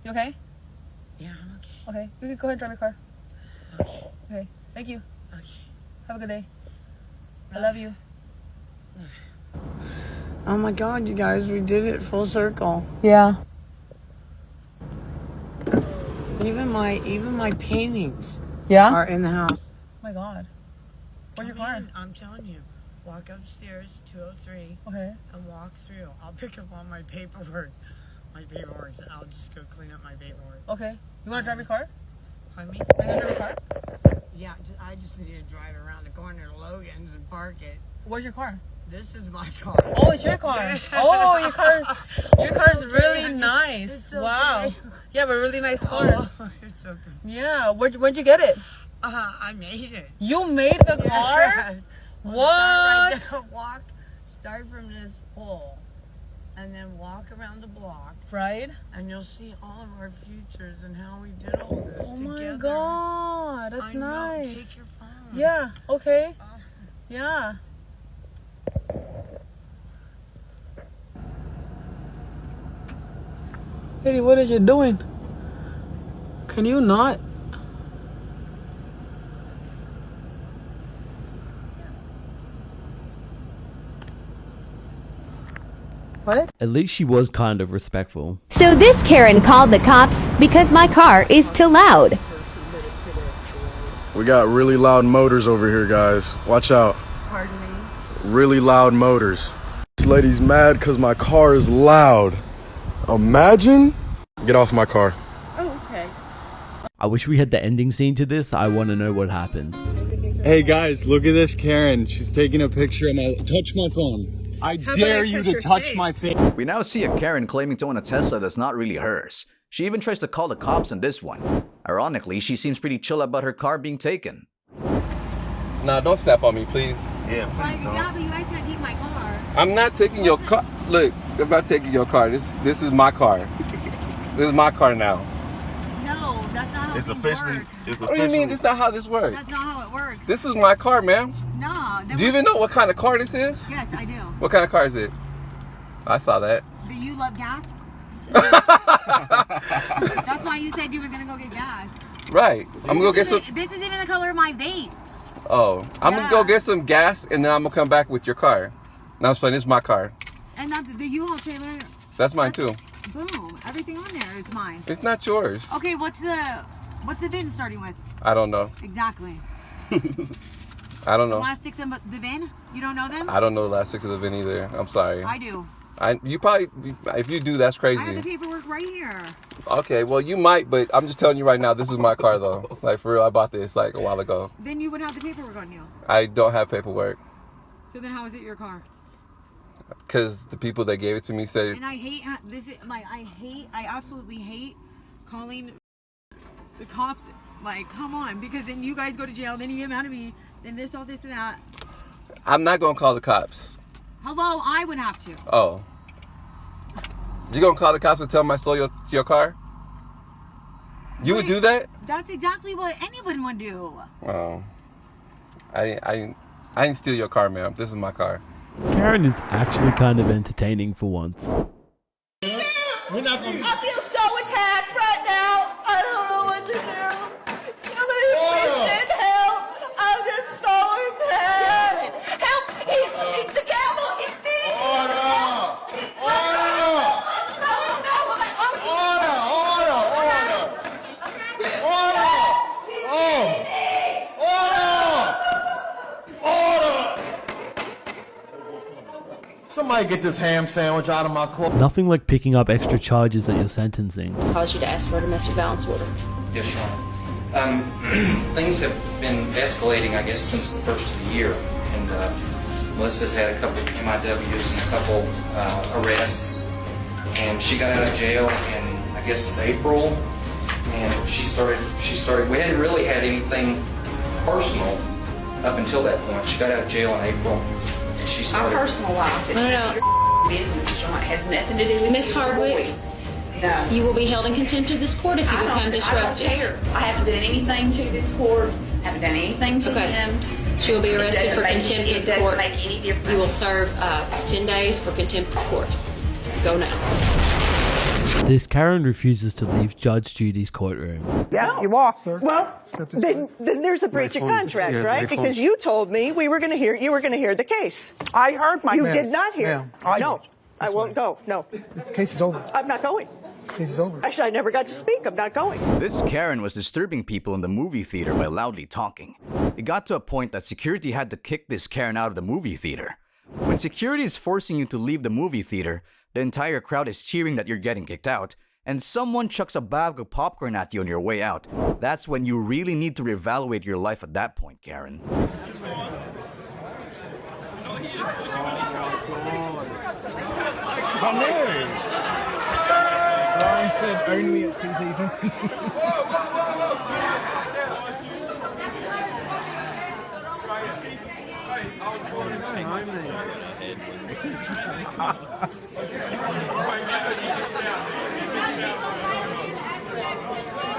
You okay? Yeah, I'm okay. Okay, you can go ahead and drive your car. Okay. Okay, thank you. Okay. Have a good day. I love you. Oh my God, you guys, we did it full circle. Yeah. Even my paintings Yeah? are in the house. Oh my God. Where's your car? I'm telling you. Walk upstairs, 203. Okay. And walk through. I'll pick up all my paperwork. I'll just go clean up my paperwork. Okay. You want to drive your car? Pardon me? Are you going to drive your car? Yeah, I just need to drive around the corner to Logan's and park it. Where's your car? This is my car. Oh, it's your car. Oh, your car's really nice. It's okay. Wow. You have a really nice car. Oh, it's okay. Yeah. Where'd you get it? I made it. You made the car? Yes. What? Start from this pole, and then walk around the block. Right. And you'll see all of our futures and how we did all this together. Oh my God, that's nice. Take your phone. Yeah. Okay. Yeah. Katie, what are you doing? Can you not? What? At least she was kind of respectful. So this Karen called the cops because my car is too loud. We got really loud motors over here, guys. Watch out. Pardon me? Really loud motors. This lady's mad because my car is loud. Imagine? Get off my car. Oh, okay. I wish we had the ending scene to this. I want to know what happened. Hey guys, look at this Karen. She's taking a picture of my... Touch my phone. I dare you to touch my face. We now see a Karen claiming to own a Tesla that's not really hers. She even tries to call the cops on this one. Ironically, she seems pretty chill about her car being taken. Nah, don't step on me, please. Yeah, please don't. Yeah, but you guys gotta take my car. I'm not taking your car. Look, I'm not taking your car. This is my car. This is my car now. No, that's not how It's things officially... work. What do you mean? That's not how this works. That's not how it works. This is my car, ma'am. No. Do you even know what kind of car this is? Yes, I do. What kind of car is it? I saw that. Do you love gas? That's why you said you was gonna go get gas. Right. I'm gonna go get some. This is even the color of my vape. Oh, I'm gonna go get some gas and then I'm gonna come back with your car. Now I'm explaining, this is my car. And that's the U-Haul trailer. That's mine too. Boom. Everything on there is mine. It's not yours. Okay, what's the VIN starting with? I don't know. Exactly. I don't The know. last 6 of the VIN? You don't know them? I don't know the last 6 of the VIN either. I'm sorry. I do. You probably, if you do, that's crazy. I have the paperwork right here. Okay, well you might, but I'm just telling you right now, this is my car though. Like for real, I bought this like a while ago. Then you would have the paperwork on you. I don't have paperwork. So then how is it your car? Because the people that gave it to me said. And I hate this. I absolutely hate calling the cops. Like, come on, because then you guys go to jail, then you get mad at me, then this, all this and that. I'm not gonna call the cops. Hello, I would have to. Oh. You gonna call the cops and tell them I stole your car? You would do that? That's exactly what anyone would do. Oh. I didn't steal your car, ma'am. This is my car. Karen is actually kind of entertaining for once. We're not gonna... I feel so attacked right now. I don't know what to do. Somebody please send help. I'm just so attacked. Help! He's the devil. He's needing help. Somebody get this ham sandwich out of my car. Nothing like picking up extra charges at your sentencing. Caused you to ask for a domestic violence order. Yes, Your Honor. Things have been escalating, I guess, since the first of the year. And Melissa's had a couple MIWs and a couple arrests. And she got out of jail in, I guess, April. And she started, we hadn't really had anything personal up until that point. She got out of jail in April. My personal life is your business, John. It has nothing to do with Miss Hardwick, No. You will be held in contempt of this court if you become disruptive. I don't care. I haven't done anything to this court. Haven't done anything to him. She will be arrested for contempt of the court. It doesn't make any difference. You will serve 10 days for contempt of court. Go now. This Karen refuses to leave Judge Judy's courtroom. Yeah, you walk. Well, then there's a breach of contract, right? Because you told me you were going to hear the case. I heard my. You did not hear. No, I won't go. No. The case is over. I'm not going. The case is over. Actually, I never got to speak. I'm not going. This Karen was disturbing people in the movie theater by loudly talking. It got to a point that security had to kick this Karen out of the movie theater. When security is forcing you to leave the movie theater, the entire crowd is cheering that you're getting kicked out, and someone chucks a bag of popcorn at you on your way out. That's when you really need to reevaluate your life at that point, Karen. I'm there. Ryan said only at TTV.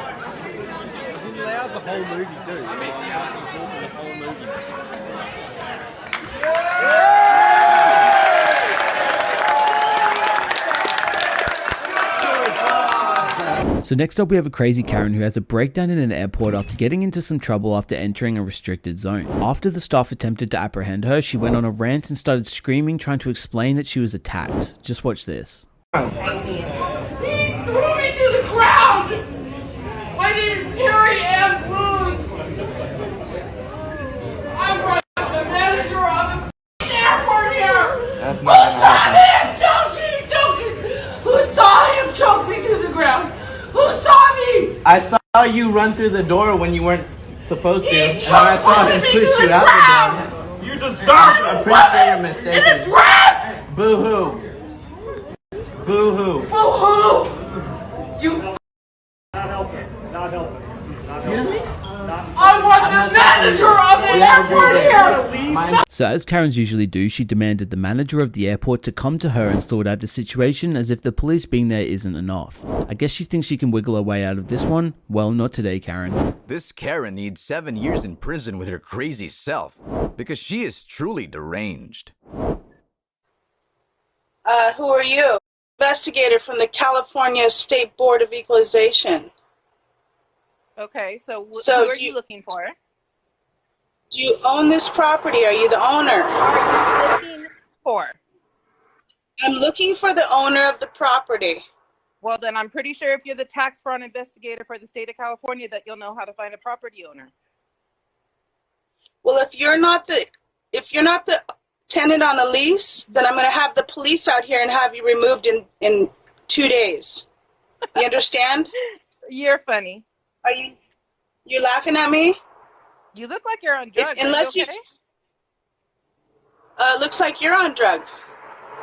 He allowed the whole movie too. The whole movie. So next up we have a crazy Karen who has a breakdown in an airport after getting into some trouble after entering a restricted zone. After the staff attempted to apprehend her, she went on a rant and started screaming, trying to explain that she was attacked. Just watch this. He threw me to the ground! My name is Terry Ann Blues! I'm the manager of the airport here! That's not Who saw him choking? Who saw him choke me to the ground? Who saw me? I saw you run through the door when you weren't supposed to. And He I saw him me push to you the out ground! the door. You deserve I'm pretty sure you're mistaken. in a dress! Boo-hoo. Boo-hoo. Boo-hoo! You Not helping. Not helping. Excuse me? I want the manager of the airport here! So as Karens usually do, she demanded the manager of the airport to come to her and sort out the situation, as if the police being there isn't enough. I guess she thinks she can wiggle her way out of this one. Well, not today, Karen. This Karen needs 7 years in prison with her crazy self, because she is truly deranged. Who are you? Investigator from the California State Board of Equalization. Okay, so So who are do you you- looking for? Do you own this property? Are you the owner? Looking for? I'm looking for the owner of the property. Well, then I'm pretty sure if you're the tax fraud investigator for the state of California that you'll know how to find a property owner. Well, if you're not the tenant on the lease, then I'm going to have the police out here and have you removed in 2 days. You understand? You're funny. Are you laughing at me? You look like you're on drugs. Unless Are you okay? Looks like you're on drugs.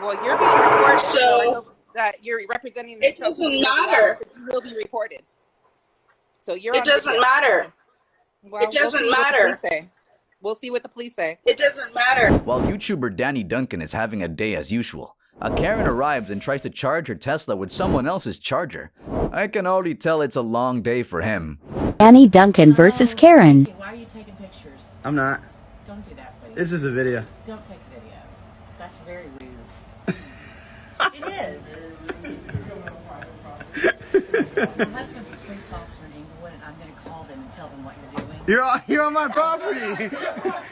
Well, you're being recorded, So- I hope that you're representing It yourself doesn't really well, matter. because you will be recorded. So you're. It on doesn't video. matter. Well, It doesn't we'll see what the matter. police say. We'll see what the police say. It doesn't matter. While YouTuber Danny Duncan is having a day as usual, a Karen arrives and tries to charge her Tesla with someone else's charger. I can already tell it's a long day for him. Danny Duncan versus Karen. Why are you taking pictures? I'm not. Don't do that, please. It's just a video. Don't take a video. That's very rude. It is. My husband's a police officer in Inglewood, and I'm going to call them and tell them what you're doing. You're on my property.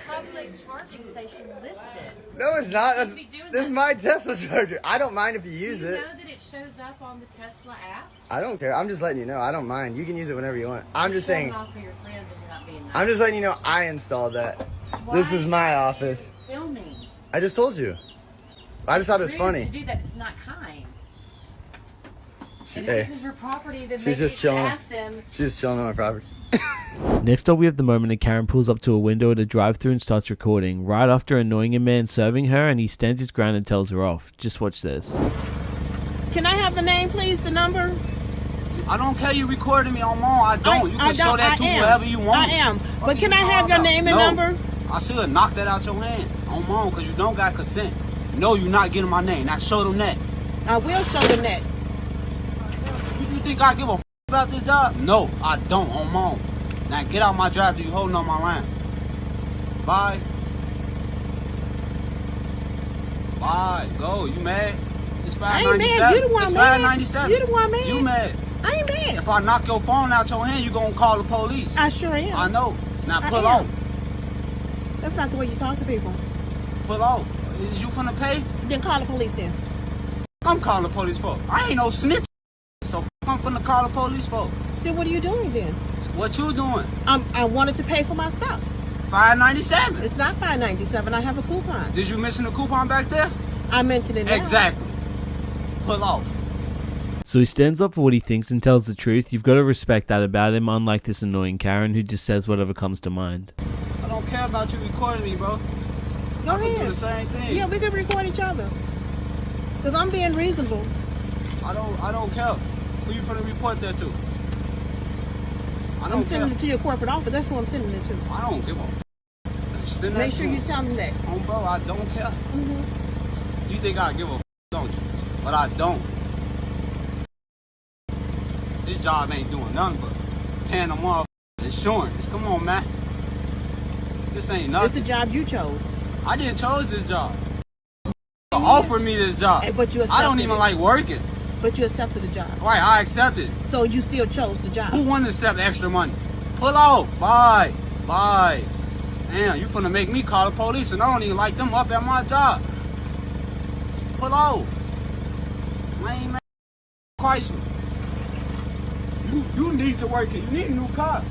Public charging station listed. No, it's not. You This should be doing is that. my Tesla charger. I don't mind if you use Do you it. know that it shows up on the Tesla app? I don't care. I'm just letting you know. I don't mind. You can use it whenever you want. I'm just saying. Off for your friends and you're not being nice. I'm just letting you know I installed that. This is my office. Filming. I just told you. I just thought it was Rude funny. To do that, it's not kind. And Hey, if this is your property, then she's maybe just you should chilling. ask them. She's just chilling on my property. Next up we have the moment that Karen pulls up to a window at a drive-thru and starts recording, right after annoying a man serving her, and he stands his ground and tells her off. Just watch this. Can I have the name, please? The number? I don't care you recording me on mom. I don't. You can show that to whoever you want. I am. But can I have your name and number? I should knock that out your hand on mom because you don't got consent. No, you're not getting my name. Now show them that. I will show them that. think I give a about this job? No, I don't, on my own. Now get out my drive, you holding on my line. Bye. Bye, go, you mad? It's I ain't mad, you the one it's mad. $5.97. You the one mad. You mad. I ain't mad. If I knock your phone out your hand, you gonna call the police. I sure am. I know. Now I pull am. off. That's not the way you talk to people. Pull off. Is you finna pay? Then call the police then. I'm calling the police for. I ain't no snitch. So I'm finna call the police for. Then what are you doing then? What you doing? I wanted to pay for my stuff. $5.97. It's not $5.97. I have a coupon. Did you mention the coupon back there? I mentioned it now. Exactly. Pull off. So he stands up for what he thinks and tells the truth. You've got to respect that about him, unlike this annoying Karen who just says whatever comes to mind. I don't care about you recording me, bro. Go I can ahead. do the same thing. Yeah, we can record each other. Because I'm being reasonable. I don't care. Who you finna report that to? I'm sending it to your corporate office. That's who I'm sending it to. I don't give a Send Make that sure to you him. tell them that. Oh, bro, I don't care. You think I give a don't you? But I don't. This job ain't doing nothing but paying them off insurance. Come on, man. This ain't nothing. It's the job you chose. I didn't chose this job. Offer me this job. But you accepted I don't even it. like working. But you accepted the job. Right, I accepted. So you still chose the job. Who wanted to accept extra money? Pull off. Bye. Bye. Damn, you finna make me call the police and I don't even like them up at my job. Pull off. Lame man. Chrysler. You need to work it. You need a new car.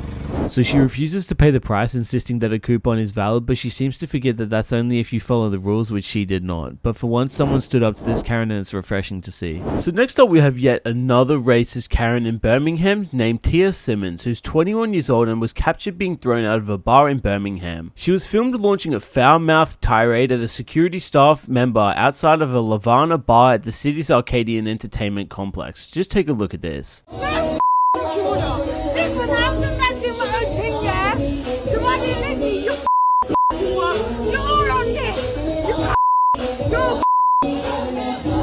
So she refuses to pay the price, insisting that a coupon is valid, but she seems to forget that that's only if you follow the rules, which she did not. But for once, someone stood up to this Karen, and it's refreshing to see. So next up, we have yet another racist Karen in Birmingham named Tia Simmons, who's 21 years old and was captured being thrown out of a bar in Birmingham. She was filmed launching a foul-mouthed tirade at a security staff member outside of a Lavana bar at the city's Arcadian Entertainment Complex. Just take a look at this.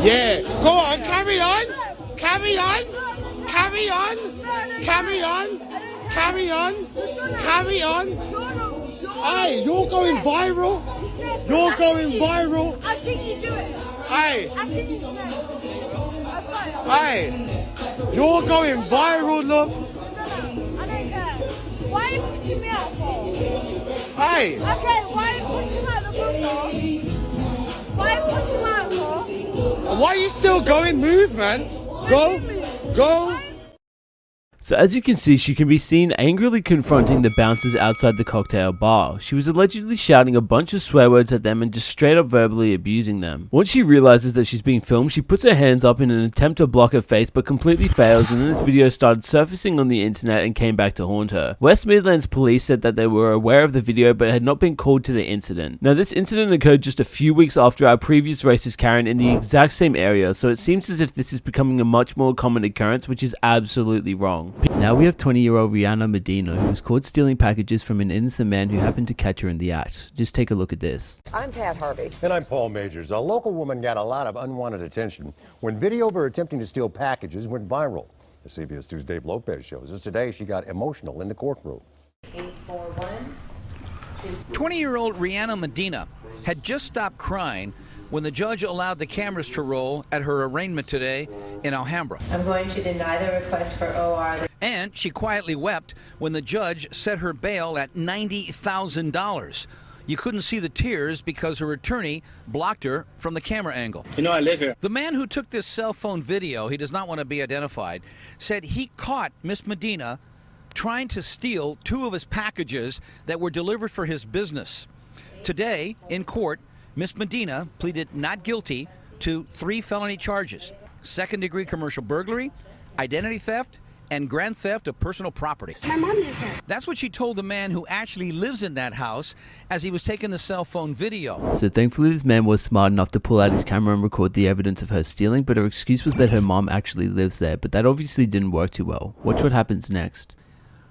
Yeah, go on, carry on, carry on, carry on, carry on, carry on, carry on. Hey, you're going viral. You're going viral. I think you do it. Hey, I think you do it. hey, you're going viral, love. I don't care. Why are you pushing me out for? Hey. Okay, why are you pushing me out the room for? Why are you pushing me out for? Why are you still going? Move, man. Go, go. So as you can see, she can be seen angrily confronting the bouncers outside the cocktail bar. She was allegedly shouting a bunch of swear words at them and just straight up verbally abusing them. Once she realizes that she's being filmed, she puts her hands up in an attempt to block her face but completely fails, and then this video started surfacing on the internet and came back to haunt her. West Midlands police said that they were aware of the video but had not been called to the incident. Now this incident occurred just a few weeks after our previous racist Karen in the exact same area, so it seems as if this is becoming a much more common occurrence, which is absolutely wrong. Now we have 20-year-old RYANcomedy, who was caught stealing packages from an innocent man who happened to catch her in the act. Just take a look at this. I'm Pat Harvey. And I'm Paul Majors. A local woman got a lot of unwanted attention when video of her attempting to steal packages went viral. The CBS 2's Dave Lopez shows us today she got emotional in the courtroom. 841. 20-year-old RYANcomedy had just stopped crying when the judge allowed the cameras to roll at her arraignment today in Alhambra. I'm going to deny the request for OR. And she quietly wept when the judge set her bail at $90,000. You couldn't see the tears because her attorney blocked her from the camera angle. You know I live here. The man who took this cell phone video, he does not want to be identified, said he caught Miss Medina trying to steal 2 of his packages that were delivered for his business. Today, in court, Miss Medina pleaded not guilty to 3 felony charges: second-degree commercial burglary, identity theft, and grand theft of personal property. My mom lives here. That's what she told the man who actually lives in that house as he was taking the cell phone video. So thankfully this man was smart enough to pull out his camera and record the evidence of her stealing, but her excuse was that her mom actually lives there, but that obviously didn't work too well. Watch what happens next.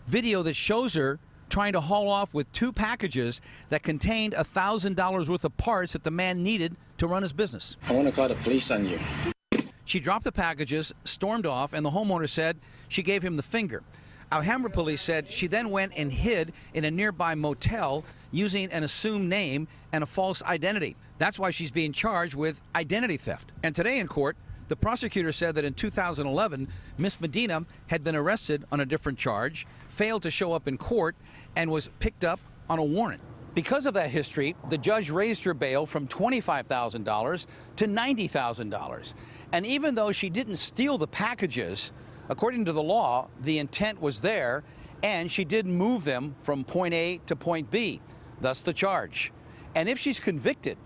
Video that shows her trying to haul off with 2 packages that contained $1,000 worth of parts that the man needed to run his business. I want to call the police on you. She dropped the packages, stormed off, and the homeowner said she gave him the finger. Alhambra police said she then went and hid in a nearby motel using an assumed name and a false identity. That's why she's being charged with identity theft. And today in court, the prosecutor said that in 2011, Miss Medina had been arrested on a different charge, failed to show up in court, and was picked up on a warrant. Because of that history, the judge raised her bail from $25,000 to $90,000. And even though she didn't steal the packages, according to the law, the intent was there, and she did move them from point A to point B, thus the charge. And if she's convicted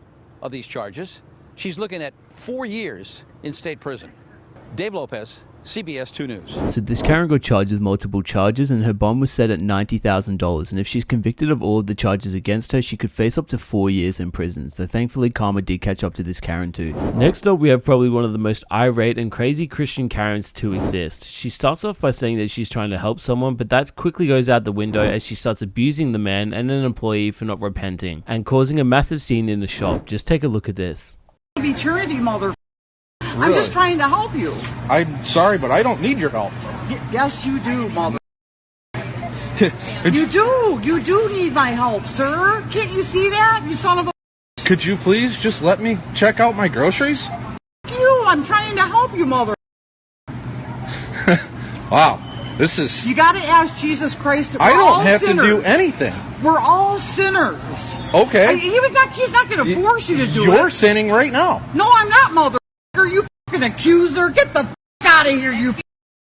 of these charges, she's looking at 4 years in state prison. Dave Lopez, CBS 2 News. So this Karen got charged with multiple charges, and her bond was set at $90,000, and if she's convicted of all of the charges against her, she could face up to 4 years in prison. So thankfully karma did catch up to this Karen too. Next up, we have probably one of the most irate and crazy Christian Karens to exist. She starts off by saying that she's trying to help someone, but that quickly goes out the window as she starts abusing the man and an employee for not repenting and causing a massive scene in the shop. Just take a look at this. Eternity, mother. Really? I'm just trying to help you. I'm sorry, but I don't need your help. Yes, you do, mother. You do need my help, sir. Can't you see that, you son of a... Could you please just let me check out my groceries? You, I'm trying to help you, mother. Wow, this is... You gotta ask Jesus Christ. I don't have to do anything. We're all sinners. Okay. He's not gonna force you to do it. You're sinning right now. No, I'm not, mother. You fucking accuser. Get the f*** out of here, you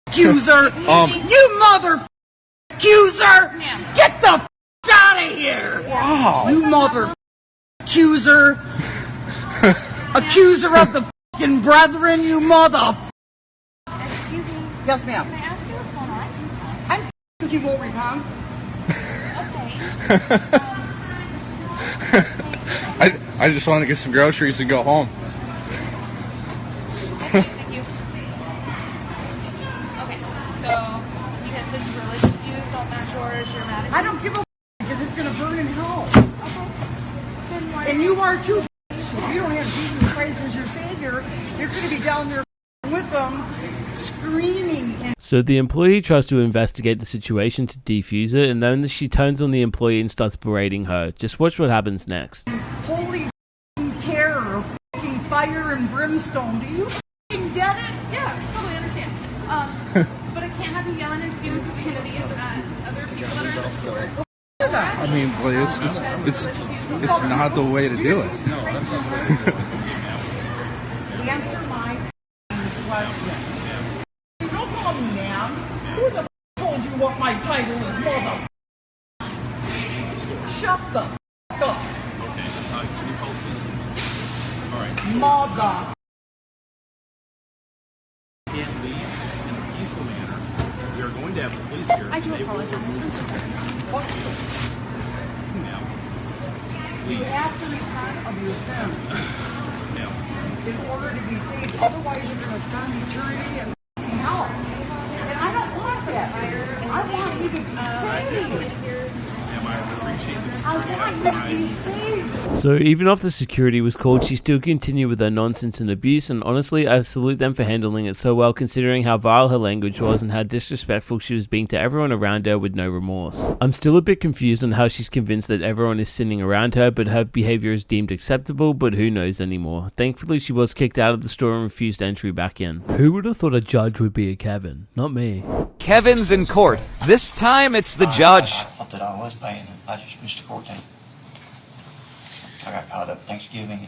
accuser. You mother accuser. Get the f*** out of here. Wow. You mother accuser. Accuser of the fucking brethren, you mother. Excuse me. Yes, ma'am. Can I ask you what's going on? I'm because he won't repent. I just want to get some groceries and go home. Thank you. Okay, so because his religious views don't match yours, you're mad at him? I don't give a because it's going to burn in hell. Okay. Then why And you are too. If you don't have Jesus Christ as your Savior, you're going to be down there with them, screaming. And So the employee tries to investigate the situation to defuse it, and then she turns on the employee and starts berating her. Just watch what happens next. Holy terror, fire and brimstone. Do you get it? Yeah, totally understand. But I can't have you yelling and spewing profanities at other people that are in the store. I mean, well, it's not the way to do it. Answer my question. Don't call me ma'am. Who the told you what my title is, mother? Shut the up. Mother. Can't leave in a peaceful manner. We are going to have the police here. I do apologize. You have to repent of your sins in order to be saved. Otherwise, you're going to spend eternity in hell. And I don't want that. I want you to be saved. I want you to be saved. So even after security was called, she still continued with her nonsense and abuse, and honestly, I salute them for handling it so well, considering how vile her language was and how disrespectful she was being to everyone around her with no remorse. I'm still a bit confused on how she's convinced that everyone is sinning around her, but her behavior is deemed acceptable, but who knows anymore. Thankfully, she was kicked out of the store and refused entry back in. Who would have thought a judge would be a Kevin? Not me. Kevin's in court. This time it's the judge. I thought that I was paying it. I just missed the court date. I got caught up Thanksgiving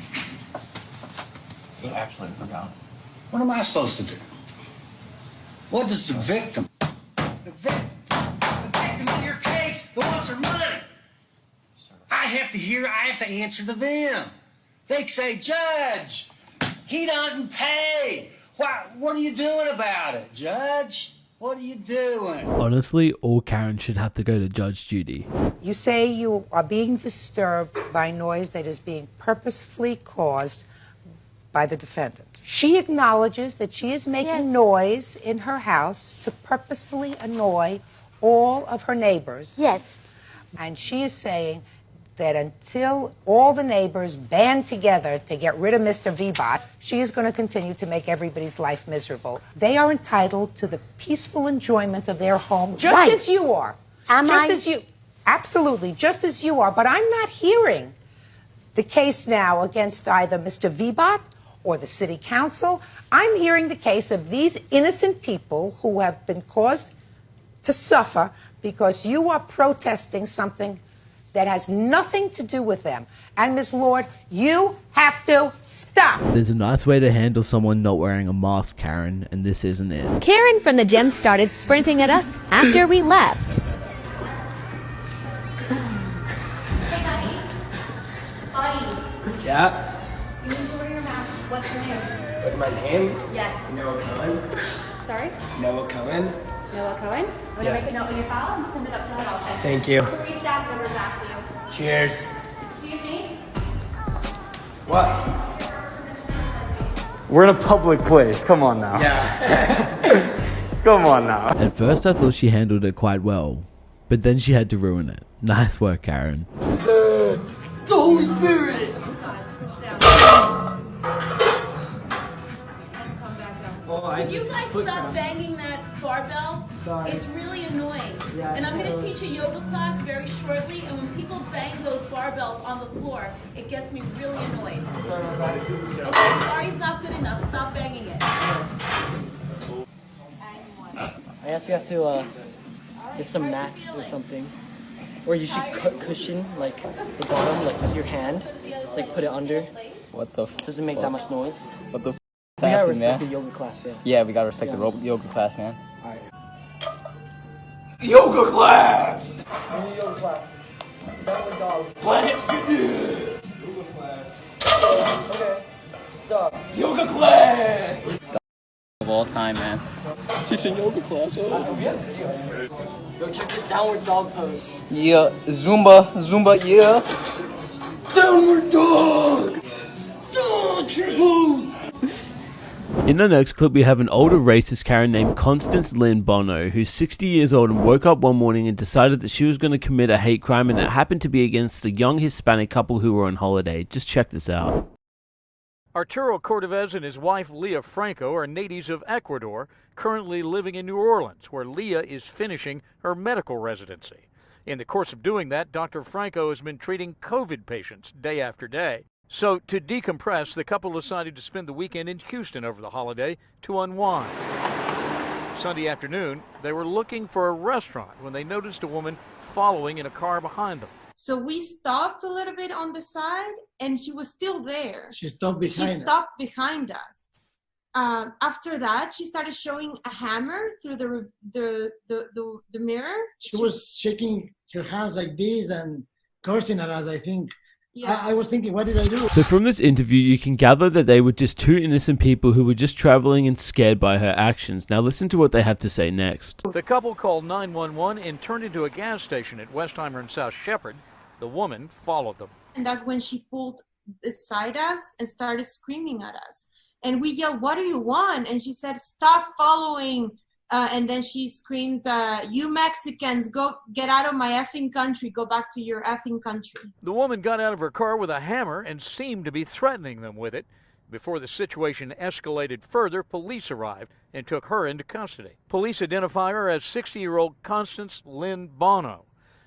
and absolutely forgot. What am I supposed to do? What does the victim of your case, the ones for money? I have to answer to them. They say, Judge, he doesn't pay. What are you doing about it, Judge? What are you doing? Honestly, all Karens should have to go to Judge Judy. You say you are being disturbed by noise that is being purposefully caused by the defendant. She acknowledges that she is making noise in her house to purposefully annoy all of her neighbors. Yes. And she is saying that until all the neighbors band together to get rid of Mr. Vbot, she is going to continue to make everybody's life miserable. They are entitled to the peaceful enjoyment of their home, just as you are. Absolutely, just as you are. But I'm not hearing the case now against either Mr. Vbot or the city council. I'm hearing the case of these innocent people who have been caused to suffer because you are protesting something that has nothing to do with them. And Ms. Lord, you have to stop. There's a nice way to handle someone not wearing a mask, Karen, and this isn't it. Karen from the gym started sprinting at us after we left. Yeah. You need to wear your mask. What's your name? What's my name? Yes. Noah Cohen. Sorry? Noah Cohen. Noah Cohen? I'm going to make a note in your file and send it up to head office. Thank you. 3 staff members asked you. Cheers. Excuse me? What? We're in a public place. Come on now. Yeah. Come on now. At first I thought she handled it quite well, but then she had to ruin it. Nice work, Karen. The Holy Spirit. Could you guys stop banging that barbell? It's really annoying. And I'm going to teach a yoga class very shortly, and when people bang those barbells on the floor, it gets me really annoyed. Okay, sorry's not good enough. Stop banging it. I guess you have to get some mats or something. Or you should cushion like the bottom, like with your hand. Just like put it under. What the Doesn't make that much noise. What the We gotta happened, man? respect the yoga class, man. Yeah, we gotta respect the yoga class, man. Alright. Yoga class. Yoga class. Downward dog. Planet Fitness. Yoga class. Okay. Stop. Yoga class. Of all time, man. Teaching yoga class. Yo, check this downward dog pose. Yeah, Zumba, yeah. Downward dog. Dog triples. In the next clip, we have an older racist Karen named Constance Lynn Bono, who's 60 years old and woke up one morning and decided that she was going to commit a hate crime, and it happened to be against a young Hispanic couple who were on holiday. Just check this out. Arturo Cordovez and his wife Leah Franco are natives of Ecuador, currently living in New Orleans, where Leah is finishing her medical residency. In the course of doing that, Dr. Franco has been treating COVID patients day after day. So, to decompress, the couple decided to spend the weekend in Houston over the holiday to unwind. Sunday afternoon, they were looking for a restaurant when they noticed a woman following in a car behind them. So we stopped a little bit on the side, and she was still there. She stopped behind us. She stopped behind us. After that, she started showing a hammer through the mirror. She was shaking her hands like this and cursing at us, I think. Yeah. I was thinking, what did I do? So from this interview, you can gather that they were just two innocent people who were just traveling and scared by her actions. Now listen to what they have to say next. The couple called 911 and turned into a gas station at Westheimer and South Shepherd. The woman followed them. And that's when she pulled beside us and started screaming at us. And we yelled, "What do you want?" And she said, "Stop following." And then she screamed, "You Mexicans, go get out of my effing country. Go back to your effing country." The woman got out of her car with a hammer and seemed to be threatening them with it. Before the situation escalated further, police arrived and took her into custody. Police identify her as 60-year-old Constance Lynn Bono.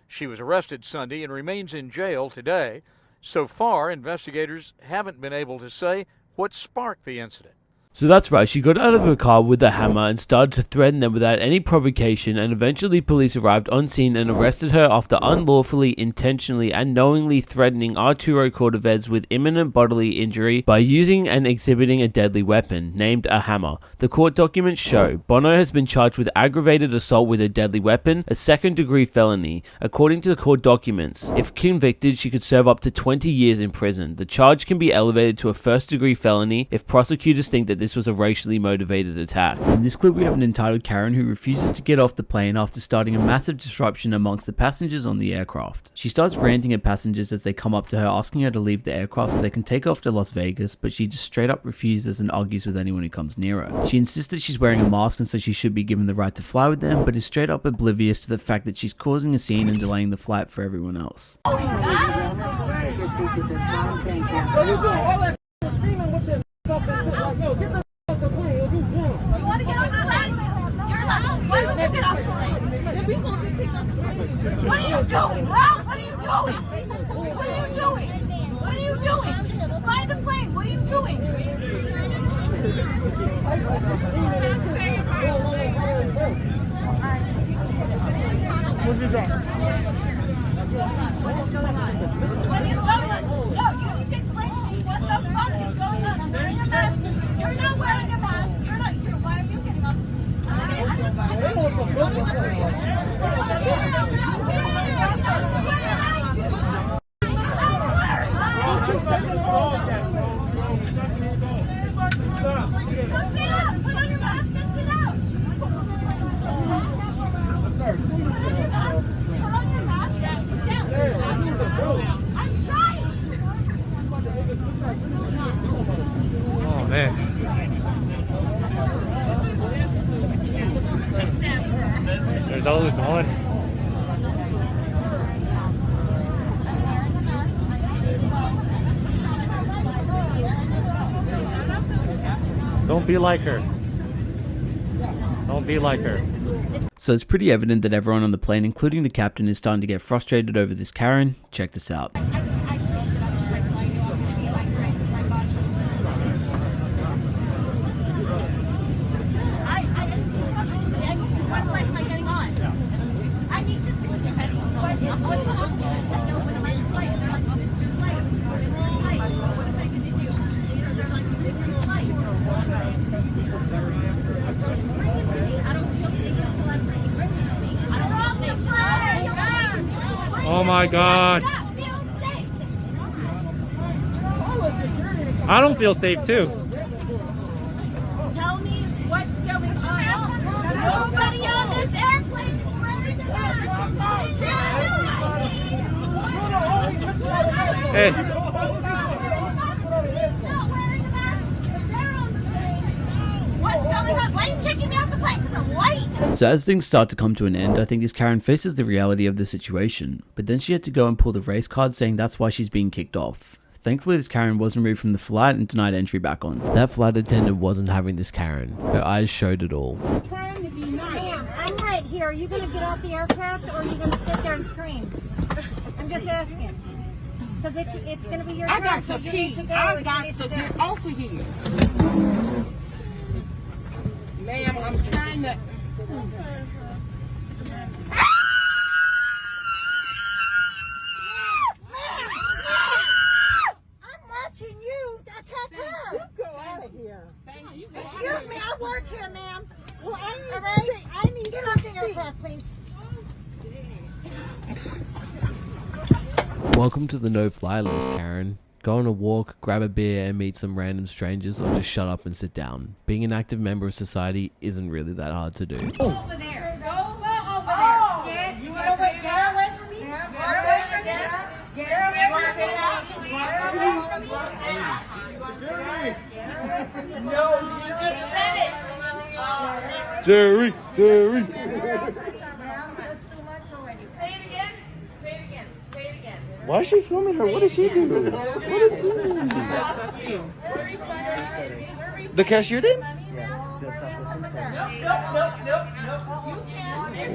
She was arrested Sunday and remains in jail today. So far, investigators haven't been able to say what sparked the incident. So that's right, she got out of her car with a hammer and started to threaten them without any provocation, and eventually police arrived on scene and arrested her after unlawfully, intentionally, and knowingly threatening Arturo Cordovez with imminent bodily injury by using and exhibiting a deadly weapon, named a hammer. The court documents show Bono has been charged with aggravated assault with a deadly weapon, a second-degree felony. According to the court documents, if convicted, she could serve up to 20 years in prison. The charge can be elevated to a first-degree felony if prosecutors think that this was a racially motivated attack. In this clip we have an entitled Karen who refuses to get off the plane after starting a massive disruption amongst the passengers on the aircraft. She starts ranting at passengers as they come up to her asking her to leave the aircraft so they can take off to Las Vegas, but she just straight up refuses and argues with anyone who comes near her. She insists that she's wearing a mask and so she should be given the right to fly with them, but is straight up oblivious to the fact that she's causing a scene and delaying the flight for everyone else. What are you doing, bro? What are you doing? What are you doing? What are you doing? Fly the plane. What are you doing? What's your job? What is going on? What is going on? No, you need to explain to me what the fuck is going on. I'm wearing a mask. You're not wearing a mask. You're not. Why are you getting up? Oh man. There's always one. Don't be like her. Don't be like her. So it's pretty evident that everyone on the plane, including the captain, is starting to get frustrated over this Karen. Check this out. Oh my God. I don't feel safe too. Tell me what's going on. Nobody on this airplane is wearing a mask. Hey. What's going on? Why are you kicking me off the plane? Because I'm white. So as things start to come to an end, I think this Karen faces the reality of the situation, but then she had to go and pull the race card saying that's why she's being kicked off. Thankfully this Karen was removed from the flight and denied entry back on. That flight attendant wasn't having this Karen. Her eyes showed it all. Trying to be nice. Ma'am, I'm right here. Are you going to get off the aircraft or are you going to sit there and scream? I'm just asking. Because it's going to be your turn. I got so to you pee. need to go. I and got you need to go. get off of here. Ma'am, I'm trying to... I'm watching you attack her. You go out of here. Excuse me, I work here, ma'am. Well, I need All right? I need Get to off the speak. aircraft, please. Welcome to the no-fly list, Karen. Go on a walk, grab a beer and meet some random strangers, or just shut up and sit down. Being an active member of society isn't really that hard to do. Over there. Go over there. Get away from me. Get away from me. Get away from me. No, you just said it. Jerry. Say it again. Say it again. Say it again. Why is she filming her? What did she do? What did she do? The cashier did? Nope.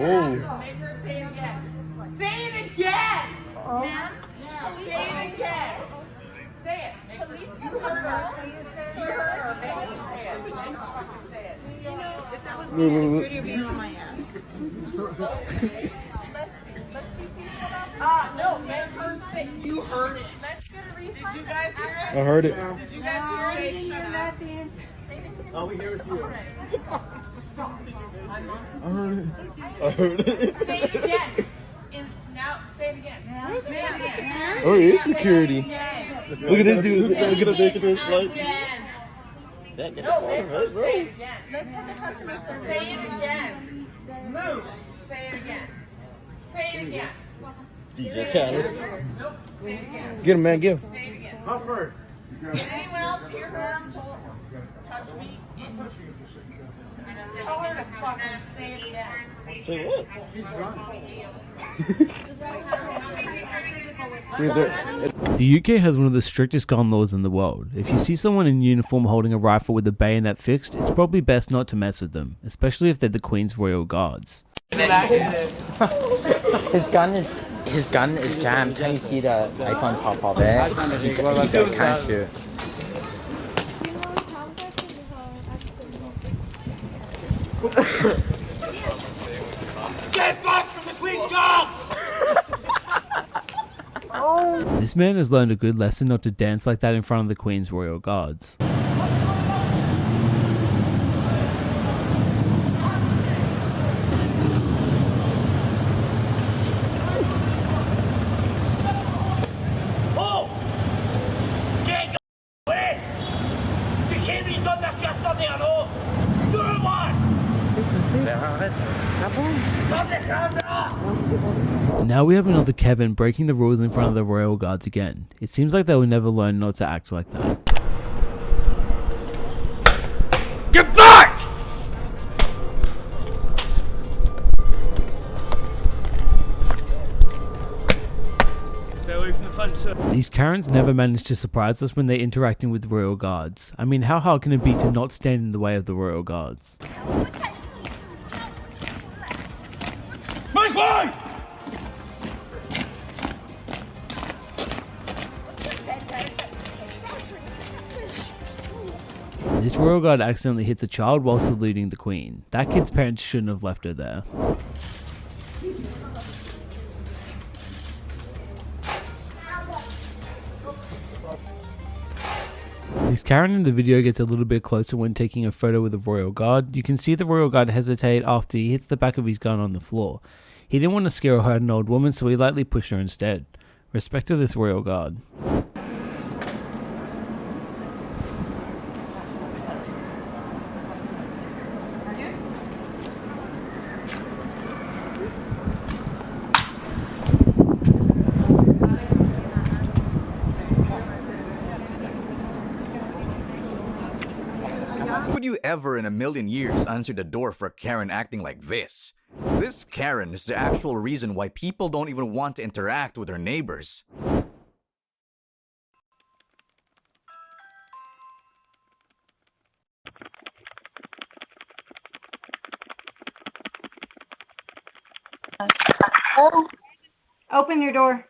Oh. Make her say it again. Say it again, ma'am. Say it again. Say it. Police, you heard her. You heard her. Make her say it. Say it. You know, if that was me, it would have been on my ass. Let's be peaceful about this. No, make her say. You heard it. Let's get a refund. Did you guys hear it? I heard it. Did you guys hear it? Shut up. All we hear is you. I heard it. Say it again. Now, say it again. Say it again. Oh, it is security. Say it again. Look at this dude. Look at this light. Again. No, let's say it again. Let's have the customer say it again. Move. Say it again. Say it again. DJ Khaled. Nope. Say it again. Get him, man, get him. Say it again. How first? Did anyone else hear her touch me? Tell her to fucking say it again. Say what? The UK has one of the strictest gun laws in the world. If you see someone in uniform holding a rifle with the bayonet fixed, it's probably best not to mess with them, especially if they're the Queen's Royal Guards. His gun is jammed. Can you see the knife on top of it? He can't shoot. Get back from the Queen's Guard! This man has learned a good lesson not to dance like that in front of the Queen's Royal Guards. Oh! Get away! You can't be done that shit on there, no! Do it one! Now we have another Kevin breaking the rules in front of the Royal Guards again. It seems like they will never learn not to act like that. Get back! Stay away from the fence, sir. These Karens never manage to surprise us when they're interacting with Royal Guards. I mean, how hard can it be to not stand in the way of the Royal Guards? My boy! This Royal Guard accidentally hits a child while saluting the Queen. That kid's parents shouldn't have left her there. This Karen in the video gets a little bit closer when taking a photo with the Royal Guard. You can see the Royal Guard hesitate after he hits the back of his gun on the floor. He didn't want to scare or hurt an old woman, so he lightly pushed her instead. Respect to this Royal Guard. Would you ever in a million years answer the door for a Karen acting like this? This Karen is the actual reason why people don't even want to interact with their neighbors. Open your door.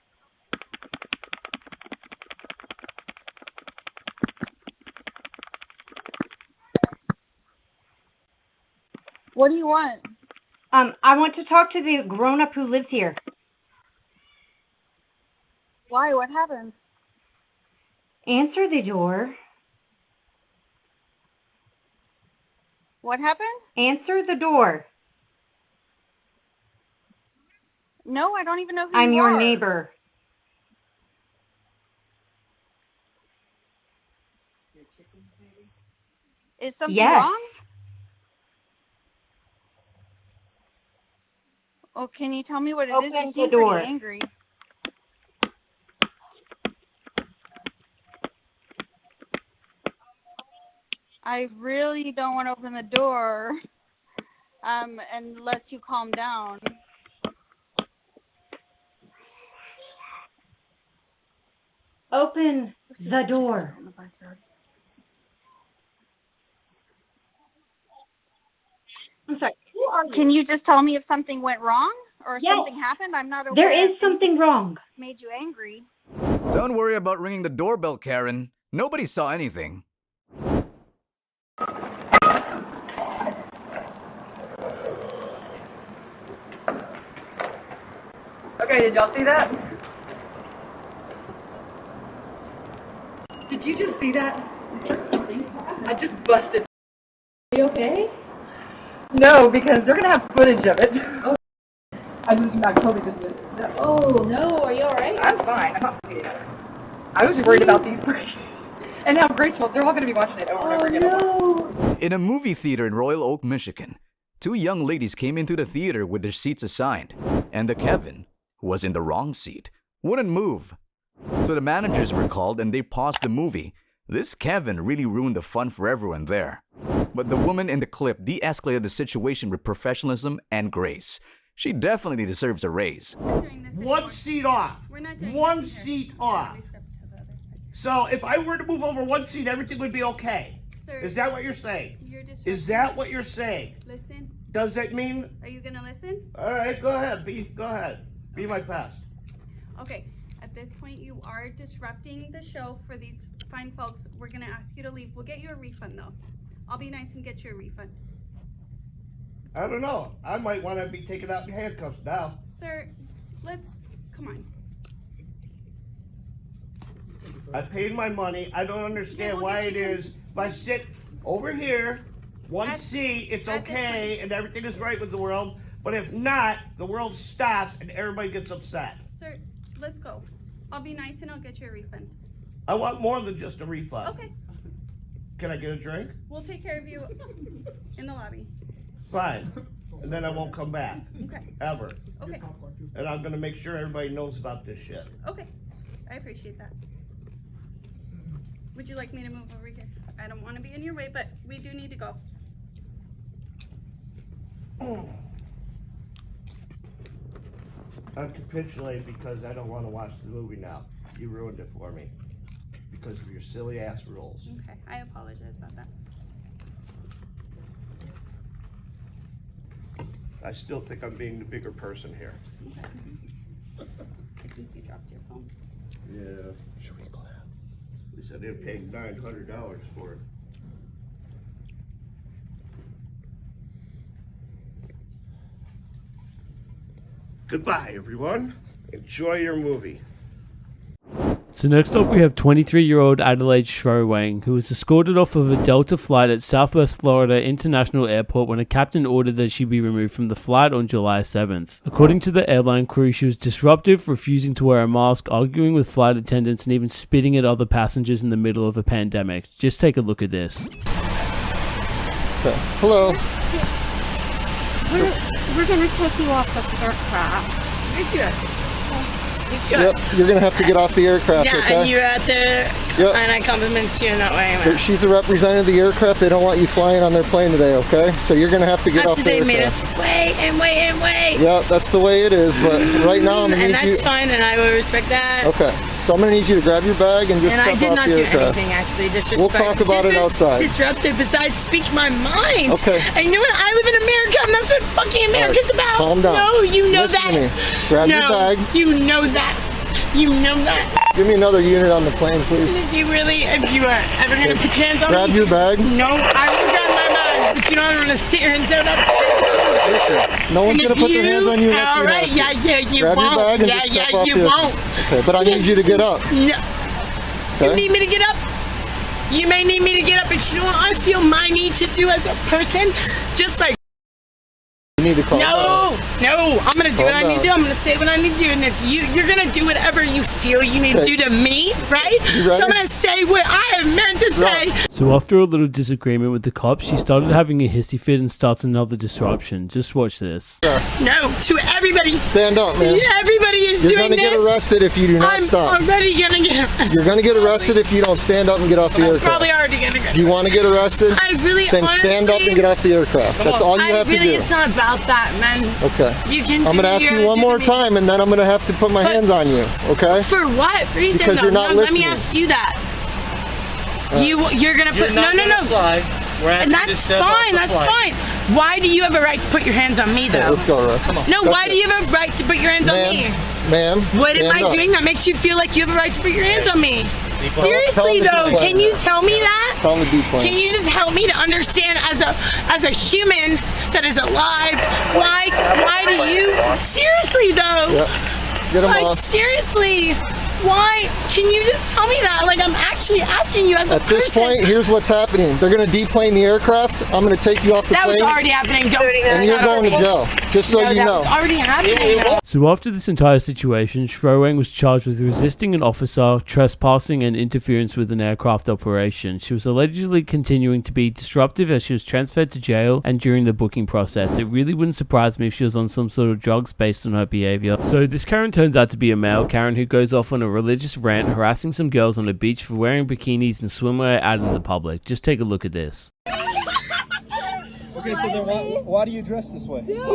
What do you want? I want to talk to the grown-up who lives here. Why? What happened? Answer the door. What happened? Answer the door. No, I don't even know who I'm you your are. neighbor. Is something Yes. wrong? Oh, can you tell me what it is? Open You the seem door. pretty angry. I really don't want to open the door, unless you calm down. Open the door. I'm sorry. Who are you? Can you just tell me if something went wrong or if Yes. something happened? I'm not aware. There is something wrong. Made you angry. Don't worry about ringing the doorbell, Karen. Nobody saw anything. Okay, did y'all see that? Did you just see that? I just busted. Are you okay? No, because they're gonna have footage of it. Oh, I totally just missed it. Oh no, are you alright? I'm fine. I'm not. I was worried about these breaks. And now Rachel, they're all going to be watching it over and over again. No. In a movie theater in Royal Oak, Michigan, two young ladies came into the theater with their seats assigned, and the Kevin, who was in the wrong seat, wouldn't move. So the managers were called and they paused the movie. This Kevin really ruined the fun for everyone there. But the woman in the clip de-escalated the situation with professionalism and grace. She definitely deserves a raise. One seat off. One seat off. So if I were to move over one seat, everything would be okay. Sir, is that what you're saying? Is that what you're saying? Listen. Does that mean? Are you gonna listen? All right, go ahead. Go ahead. Be my pest. Okay. At this point, you are disrupting the show for these fine folks. We're gonna ask you to leave. We'll get you a refund though. I'll be nice and get you a refund. I don't know. I might want to be taken out in handcuffs now. Sir, come on. I paid my money. I don't understand why it is. If I sit over here, one seat, it's okay and everything is right with the world. But if not, the world stops and everybody gets upset. Sir, let's go. I'll be nice and I'll get you a refund. I want more than just a refund. Okay. Can I get a drink? We'll take care of you in the lobby. Fine. And then I won't come back. Okay. Ever. Okay. And I'm going to make sure everybody knows about this shit. Okay. I appreciate that. Would you like me to move over here? I don't want to be in your way, but we do need to go. I'm capitulating because I don't want to watch the movie now. You ruined it for me. Because of your silly ass rules. Okay. I apologize about that. I still think I'm being the bigger person here. Okay. I think you dropped your phone. Yeah. Should we clap? At least I didn't pay $900 for it. Goodbye, everyone. Enjoy your movie. So next up we have 23-year-old Adelaide Shrowang, who was escorted off of a Delta flight at Southwest Florida International Airport when a captain ordered that she be removed from the flight on July 7th. According to the airline crew, she was disruptive, refusing to wear a mask, arguing with flight attendants, and even spitting at other passengers in the middle of a pandemic. Just take a look at this. Hello. We're going to take you off the aircraft. Meet you. Yep, you're gonna have to get off the aircraft, yeah, okay? and you're out there, and I compliment you in that way. But she's a representative of the aircraft. They don't want you flying on their plane today, okay? So you're gonna have to get off the aircraft. After they made us wait and wait and wait. Yeah, that's the way it is. But right now, I'm gonna need you. And that's fine, and I will respect that. Okay, so I'm gonna need you to grab your bag and just step off the aircraft. And I did not do anything, actually. Disrespect. We'll talk about it outside. Disruptive. Besides, speak my mind. Okay. And you know what? I live in America, and that's what fucking America's about. Calm down. No, you know Listen that. to me. Grab your bag. You know that. You know that. Give me another unit on the plane, please. If you are ever going to put your hands on me. Grab your bag. No, I will grab my bag. But you don't want to sit here and say what I'm saying. Listen, no one's going to put their hands on you unless you have to. You grab won't. your bag and just step off you the won't. Okay, but I need you to get up. No. Okay? You need me to get up? You may need me to get up, but you know what I feel my need to do as a person? Just like you need to calm down. No, I'm gonna do what I need to do. I'm gonna say what I need to do, and if you're gonna do whatever you feel you need to do to me, right? So I'm gonna say what I have meant to say. So after a little disagreement with the cops, she started having a hissy fit and starts another disruption. Just watch this. No, to everybody. Stand up, man. Everybody is doing this. You're gonna get arrested if you do not stop. I'm already gonna get arrested. You're gonna get arrested if you don't stand up and get off the aircraft. Probably already gonna get arrested. Do you want to get arrested? I really, then stand up and get off the aircraft. That's all you have to do. It's not about that, man. Okay. You can I'm gonna ask you one more time, and then I'm gonna have to put my hands on you. Okay? For what reason? Because you're not listening. Let me ask you that. You're gonna put no. And that's fine. That's fine. Why do you have a right to put your hands on me, though? Okay, let's go, Rekt. Come on. No. Why do you have a right to put your hands on me? Ma'am. What am I doing that makes you feel like you have a right to put your hands on me? Seriously though, can you tell me that? Tell me the plan. Can you just help me to understand as a human that is alive? Why do you? Seriously though. Yep. Get him off. Seriously. Why? Can you just tell me that? Like, I'm actually asking you as a person. At this point, here's what's happening. They're going to deplane the aircraft. I'm going to take you off the plane. That was already happening. Don't and you're going to jail, just so you know. That was already happening. So after this entire situation, Shroang was charged with resisting an officer, trespassing, and interference with an aircraft operation. She was allegedly continuing to be disruptive as she was transferred to jail and during the booking process. It really wouldn't surprise me if she was on some sort of drugs based on her behavior. So this Karen turns out to be a male Karen who goes off on a religious rant harassing some girls on a beach for wearing bikinis and swimwear out in the public. Just take a look at this. Okay, so then why do you dress this way? Dude, I'm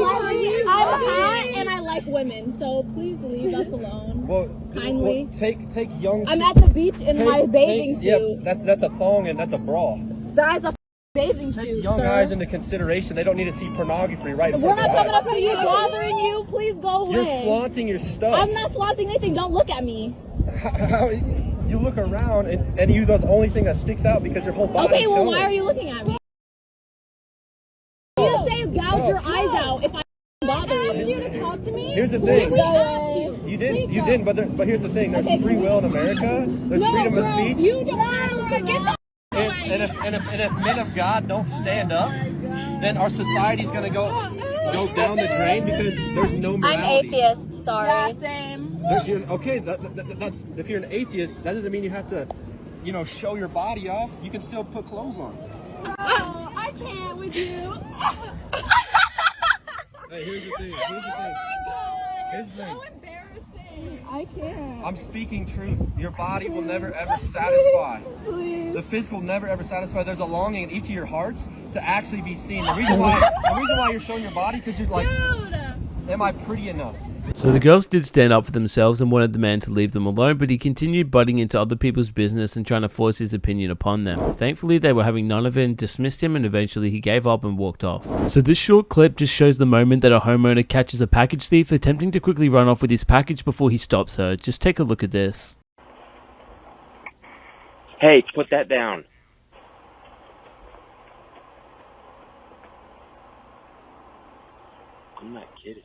hot and I like women, so please leave us alone. Well, kindly. Well, take young. I'm at the beach in my bathing suit. Yeah, that's a thong and that's a bra. That's a bathing suit. Take young eyes into consideration. They don't need to see pornography right in We're front of not their coming eyes. up to you, bothering you. Please go away. You're flaunting your stuff. I'm not flaunting anything. Don't look at me. How you look around and you're the only thing that sticks out because your whole body. Okay, well, showing. why are you looking at me? You say gouge your eyes out if I bother you. I asked you to talk to me. Here's the thing. Please go away. You didn't, but here's the thing. There's free will in America. There's freedom of speech. You don't get the And if men of God don't stand up, then our society's gonna go down the drain because there's no morality. I'm atheist. Sorry. Yeah, same. Okay, that's if you're an atheist, that doesn't mean you have to, show your body off. You can still put clothes on. Oh, I can't with you. Hey, here's the thing. Here's the thing. So embarrassing. I can't. I'm speaking truth. Your body will never ever satisfy. Please. The physical never ever satisfy. There's a longing in each of your hearts to actually be seen. The reason why you're showing your body because you're like, am I pretty enough? So the girls did stand up for themselves and wanted the man to leave them alone, but he continued butting into other people's business and trying to force his opinion upon them. Thankfully, they were having none of it and dismissed him, and eventually he gave up and walked off. So this short clip just shows the moment that a homeowner catches a package thief attempting to quickly run off with his package before he stops her. Just take a look at this. Hey, put that down. I'm not kidding.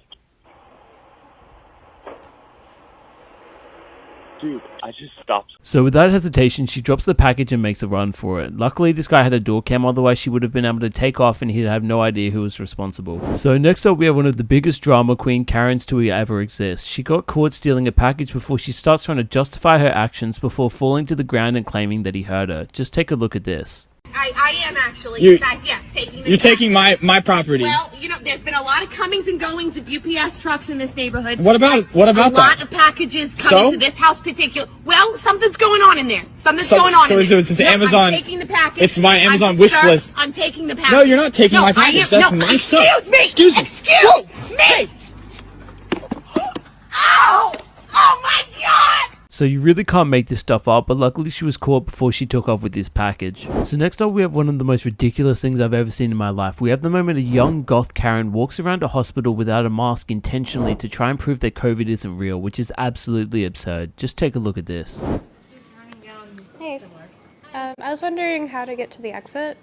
Dude, I just stopped. So without hesitation, she drops the package and makes a run for it. Luckily, this guy had a door cam, otherwise she would have been able to take off and he'd have no idea who was responsible. So next up, we have one of the biggest drama queen Karens to ever exist. She got caught stealing a package before she starts trying to justify her actions before falling to the ground and claiming that he hurt her. Just take a look at this. I am actually. You- In fact, yes, taking the You're taking my property. Well, there's been a lot of comings and goings of UPS trucks in this neighborhood. What about A lot that? of packages coming to this house particular. Well, something's going on in there. Something's going on in there. It's No, Amazon. I'm taking the package. It's my Amazon wish Sir, list. I'm taking the package. No, you're not taking No, my I package. am- That's no, my stuff. Excuse me. Excuse me. Excuse me. Ow! Oh my God! So you really can't make this stuff up, but luckily she was caught before she took off with this package. So next up we have one of the most ridiculous things I've ever seen in my life. We have the moment a young goth Karen walks around a hospital without a mask intentionally to try and prove that COVID isn't real, which is absolutely absurd. Just take a look at this. Hey, I was wondering how to get to the exit.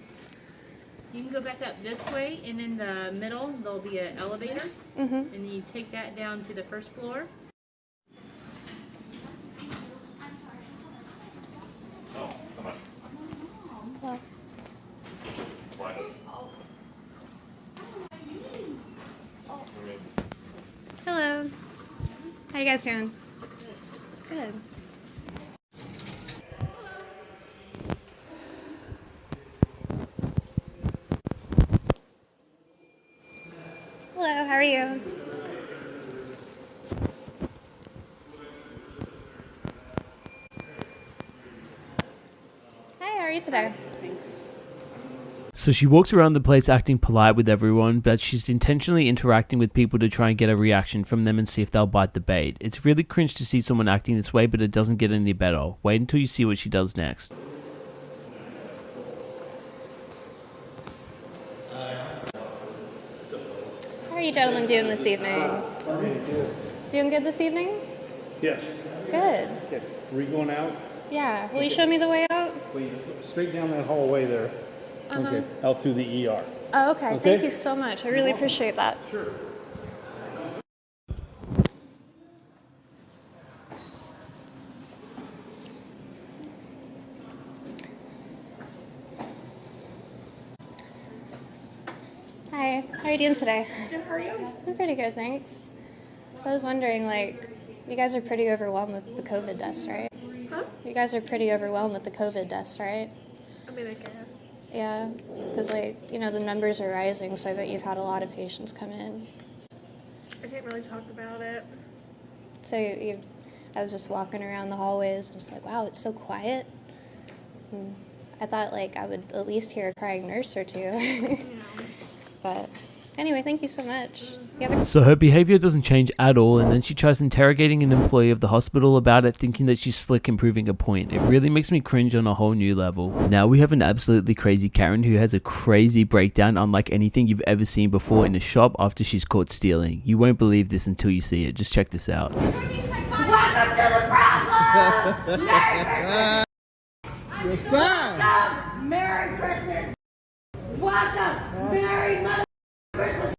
You can go back up this way, and in the middle there'll be an elevator, and then you take that down to the first floor. Hello. Hello. How you guys doing? Good. Hello, how are you? Hi, how are you today? So she walks around the place acting polite with everyone, but she's intentionally interacting with people to try and get a reaction from them and see if they'll bite the bait. It's really cringe to see someone acting this way, but it doesn't get any better. Wait until you see what she does next. How are you gentlemen doing this evening? Doing good this evening? Yes. Good. Okay. Are we going out? Yeah. Will you show me the way out? Straight down that hallway there. Uh-huh. Okay. Out through the ER. Oh, okay. Okay. Thank you so much. I really appreciate that. Sure. How are you doing today? Good, how are you? I'm pretty good, thanks. So I was wondering, you guys are pretty overwhelmed with the COVID deaths, right? Huh? You guys are pretty overwhelmed with the COVID deaths, right? I mean, I guess. Yeah, because, the numbers are rising, so I bet you've had a lot of patients come in. I can't really talk about it. So I was just walking around the hallways and just wow, it's so quiet. And I thought I would at least hear a crying nurse or two. But anyway, thank you so much. So her behavior doesn't change at all, and then she tries interrogating an employee of the hospital about it, thinking that she's slick and proving a point. It really makes me cringe on a whole new level. Now we have an absolutely crazy Karen who has a crazy breakdown unlike anything you've ever seen before in a shop after she's caught stealing. You won't believe this until you see it. Just check this out. Welcome to the problem! Yes, sir. Welcome! Merry Christmas! Welcome! Merry Mother Christmas!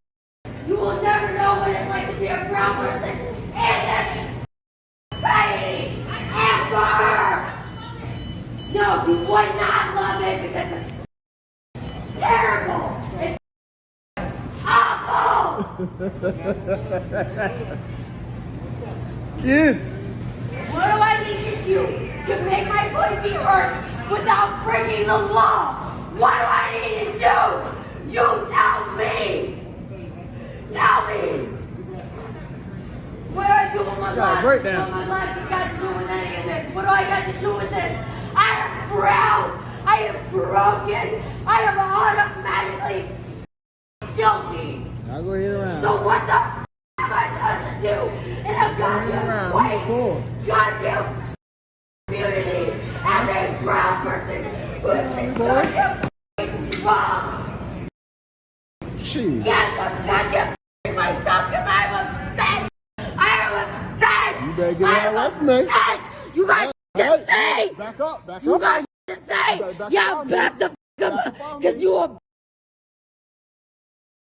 You will never know what it's like to be a brown person in this society ever! No, you would not love it because it's terrible! It's awful! Kid. What do I need to do to make my point be heard without breaking the law? What do I need to do? You tell me! Tell me! What do I do with my life? Break down. What my life has got to do with any of this? What do I got to do with this? I am proud! I am broken! I am automatically guilty! I'll go hit around. So what the f am I supposed to do in a goddamn way? Goddamn community as a brown person who has been goddamn wrong. Yes, I'm goddamn myself because I'm upset. I am upset. You better get out of me. You guys just say. Back up. You guys just say. Yeah, back the f up because you are.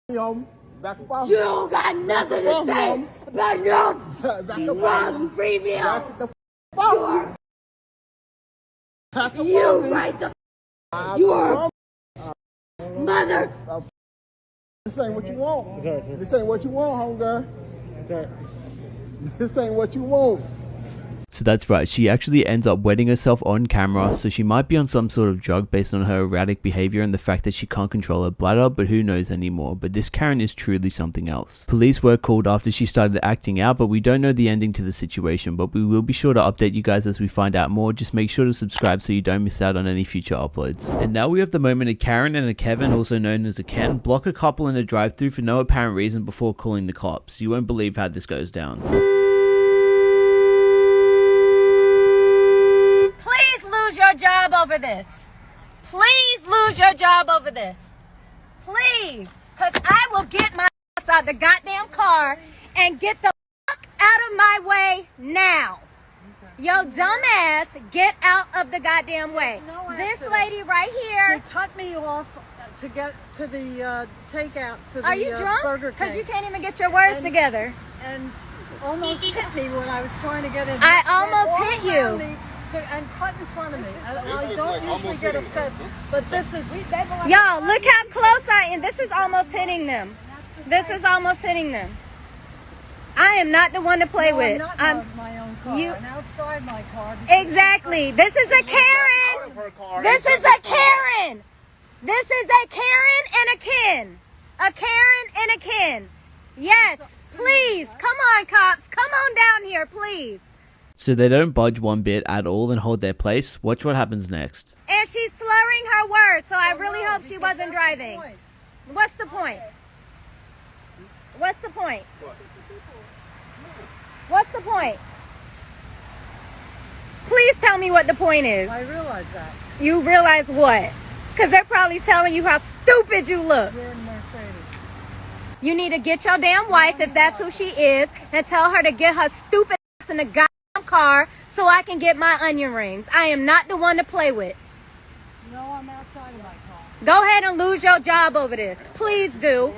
You don't got nothing to say about no drug free meal. You right the you are mother. This ain't what you want. This ain't what you want, homegirl. This ain't what you want. So that's right, she actually ends up wetting herself on camera, so she might be on some sort of drug based on her erratic behavior and the fact that she can't control her bladder, but who knows anymore. But this Karen is truly something else. Police were called after she started acting out, but we don't know the ending to the situation, but we will be sure to update you guys as we find out more. Just make sure to subscribe so you don't miss out on any future uploads. And now we have the moment a Karen and a Kevin, also known as a Ken, block a couple in a drive-thru for no apparent reason before calling the cops. You won't believe how this goes down. Lose your job over this. Please lose your job over this. Please. Because I will get my ass out the goddamn car and get the fuck out of my way now. Yo, dumb ass, get out of the goddamn way. This lady right here. She cut me off to get to the takeout for the Are you drunk? Burger King. Because you can't even get your words together. And almost hit me when I was trying to get in. I almost hit you. And cut in front of me. I don't usually get upset, but this is... Y'all, look how close I am. This is almost hitting them. This is almost hitting them. I am not the one to play with. I'm not my own car. I'm outside my car. Exactly. This is a Karen. This is a Karen. This is a Karen and a Ken. A Karen and a Ken. Yes, please. Come on, cops. Come on down here, please. So they don't budge one bit at all and hold their place. Watch what happens next. And she's slurring her words, so I really hope she wasn't driving. What's the point? What's the point? What's the point? Please tell me what the point is. I realize that. You realize what? Because they're probably telling you how stupid you look. You're in Mercedes. You need to get your damn wife, if that's who she is, and tell her to get her stupid ass in the goddamn car so I can get my onion rings. I am not the one to play with. No, I'm outside of my car. Go ahead and lose your job over this. Please do.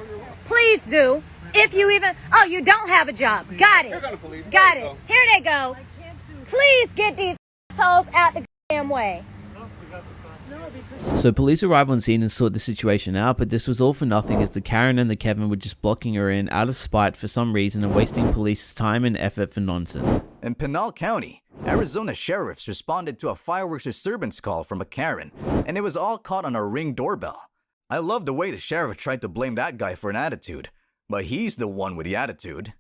Please do. If you even... Oh, you don't have a job. Got it. Got it. Here they go. Please get these assholes out the damn way. So police arrive on scene and sort the situation out, but this was all for nothing as the Karen and the Kevin were just blocking her in out of spite for some reason and wasting police time and effort for nonsense. In Pinal County, Arizona sheriffs responded to a fireworks disturbance call from a Karen, and it was all caught on a Ring doorbell. I love the way the sheriff tried to blame that guy for an attitude, but he's the one with the attitude.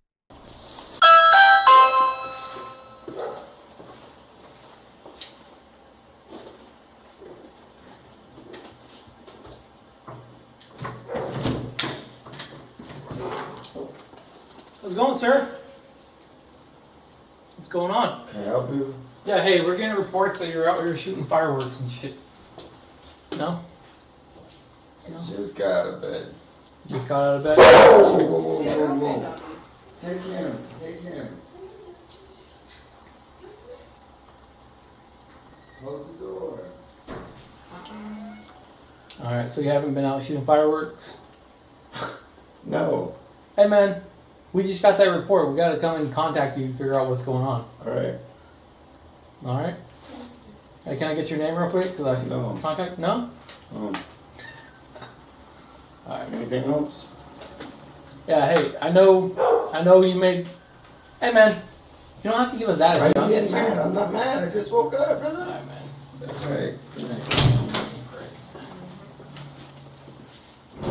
How's it going, sir? What's going on? Can I help you? Yeah, hey, we're getting reports that you're out here shooting fireworks and shit. No? Just got out of bed. Just got out of bed? Whoa. Take him. Close the door. Alright, so you haven't been out shooting fireworks? No. Hey, man. We just got that report. We gotta come and contact you to figure out what's going on. Alright. Alright? Hey, can I get your name real quick? No. Contact? No? Alright. Anything else? Yeah, hey, I know you made... Hey, man. You don't have to give us that. Why are you getting mad? I'm not mad. I just woke up, brother. Alright, man. Alright. Good night.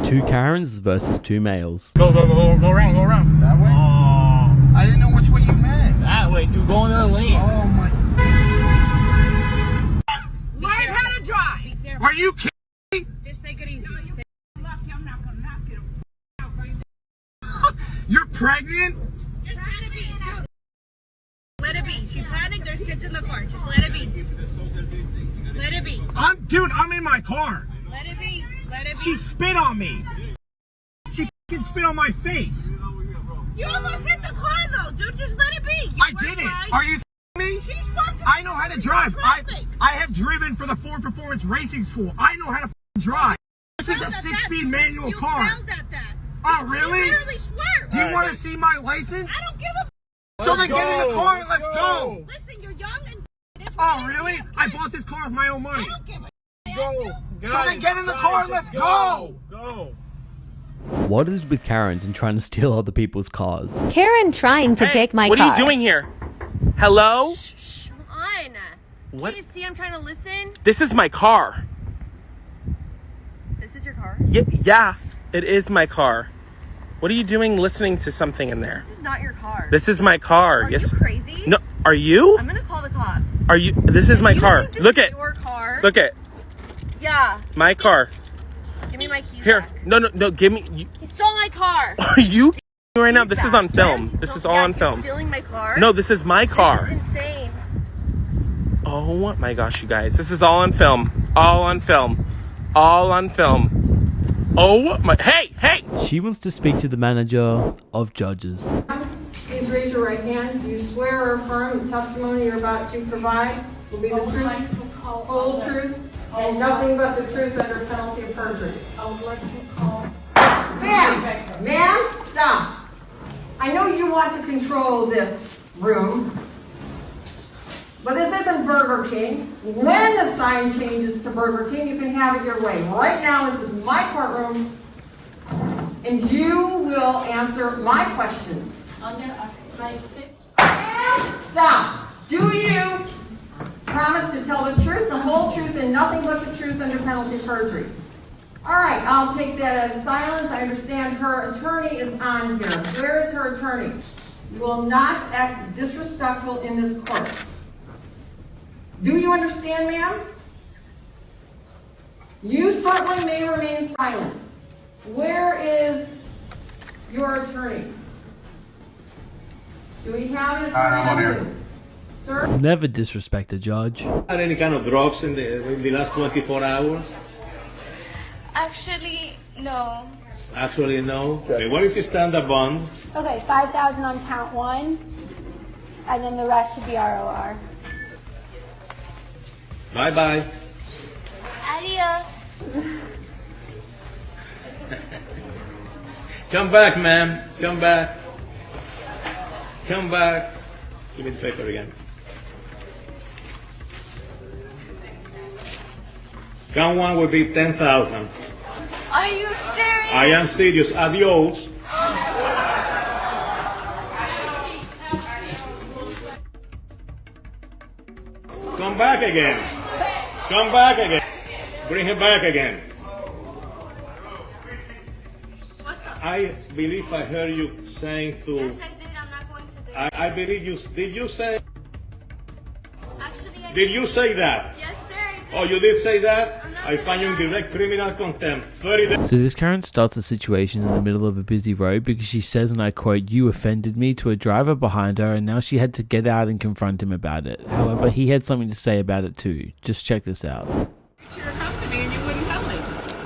2 Karens versus 2 males. Go around. That way? Oh. I didn't know which way you meant. That way, dude. Go in the lane. Oh my. Learn how to drive. Are you kidding me? Just take it easy. I'm not gonna knock you. You're pregnant? Just let it be. No. Let it be. She panicked. There's kids in the car. Just let it be. Let it be. I'm in my car. Let it be. Let it be. She spit on me. She f***ing spit on my face. You almost hit the car though, dude. Just let it be. I didn't. Are you f***ing me? She's working. I know how to drive. I have driven for the Ford Performance Racing School. I know how to f***ing drive. This is a 6-speed manual car. You failed at that. Oh, really? You literally swerved. Do you want to see my license? I don't give a. So then get in the car and let's go. Listen, you're young and. Oh, really? I bought this car with my own money. I don't give a. Go. So then get in the car and let's go. Go. What is with Karens and trying to steal other people's cars? Karen trying to take my what car. What are you doing here? Hello? Shh, come on. What? Can you see I'm trying to listen? This is my car. This is your car? Yeah, it is my car. What are you doing listening to something in there? This is not your car. This is my car. Are yes. you crazy? No, are you? I'm gonna call the cops. Are you? This is my car. Look at. Your car. Look at. Yeah. My car. Give me my keys Here. back. No, give me. He stole my car. Are you right now? This is on film. This is all on film. Stealing my car? No, this is my car. This is insane. Oh my gosh, you guys. This is all on film. All on film. All on film. Oh my. Hey! She wants to speak to the manager of judges. Please raise your right hand. Do you swear or affirm the testimony you're about to provide will be the truth, whole truth, and nothing but the truth under penalty of perjury? I would like to call. Ma'am, stop. I know you want to control this room, but this isn't Burger King. When the sign changes to Burger King, you can have it your way. Right now, this is my courtroom, and you will answer my questions. Stop. Do you promise to tell the truth, the whole truth, and nothing but the truth under penalty of perjury? All right, I'll take that as silence. I understand her attorney is on here. Where is her attorney? You will not act disrespectful in this court. Do you understand, ma'am? You certainly may remain silent. Where is your attorney? Do we have an attorney? I'm on here. Sir? Never disrespect a judge. Had any kind of drugs in the last 24 hours? Actually, no. Actually, no. Okay, what is the standard bond? Okay, 5,000 on count 1, and then the rest should be ROR. Bye-bye. Adios. Come back, ma'am. Come back. Come back. Give me the paper again. Gun one will be 10,000. Are you serious? I am serious. Adios. Come back again. Come back again. Bring him back again. I believe I heard you saying to... Yes, I did. I'm not going to do it. I believe you... Did you say... Actually, I Did you say that? Yes, sir. Oh, you did say that? I find you in direct criminal contempt. 30 days. So this Karen starts a situation in the middle of a busy road because she says, and I quote, "You offended me," to a driver behind her, and now she had to get out and confront him about it. However, he had something to say about it too. Just check this out. It's your company and you wouldn't tell me.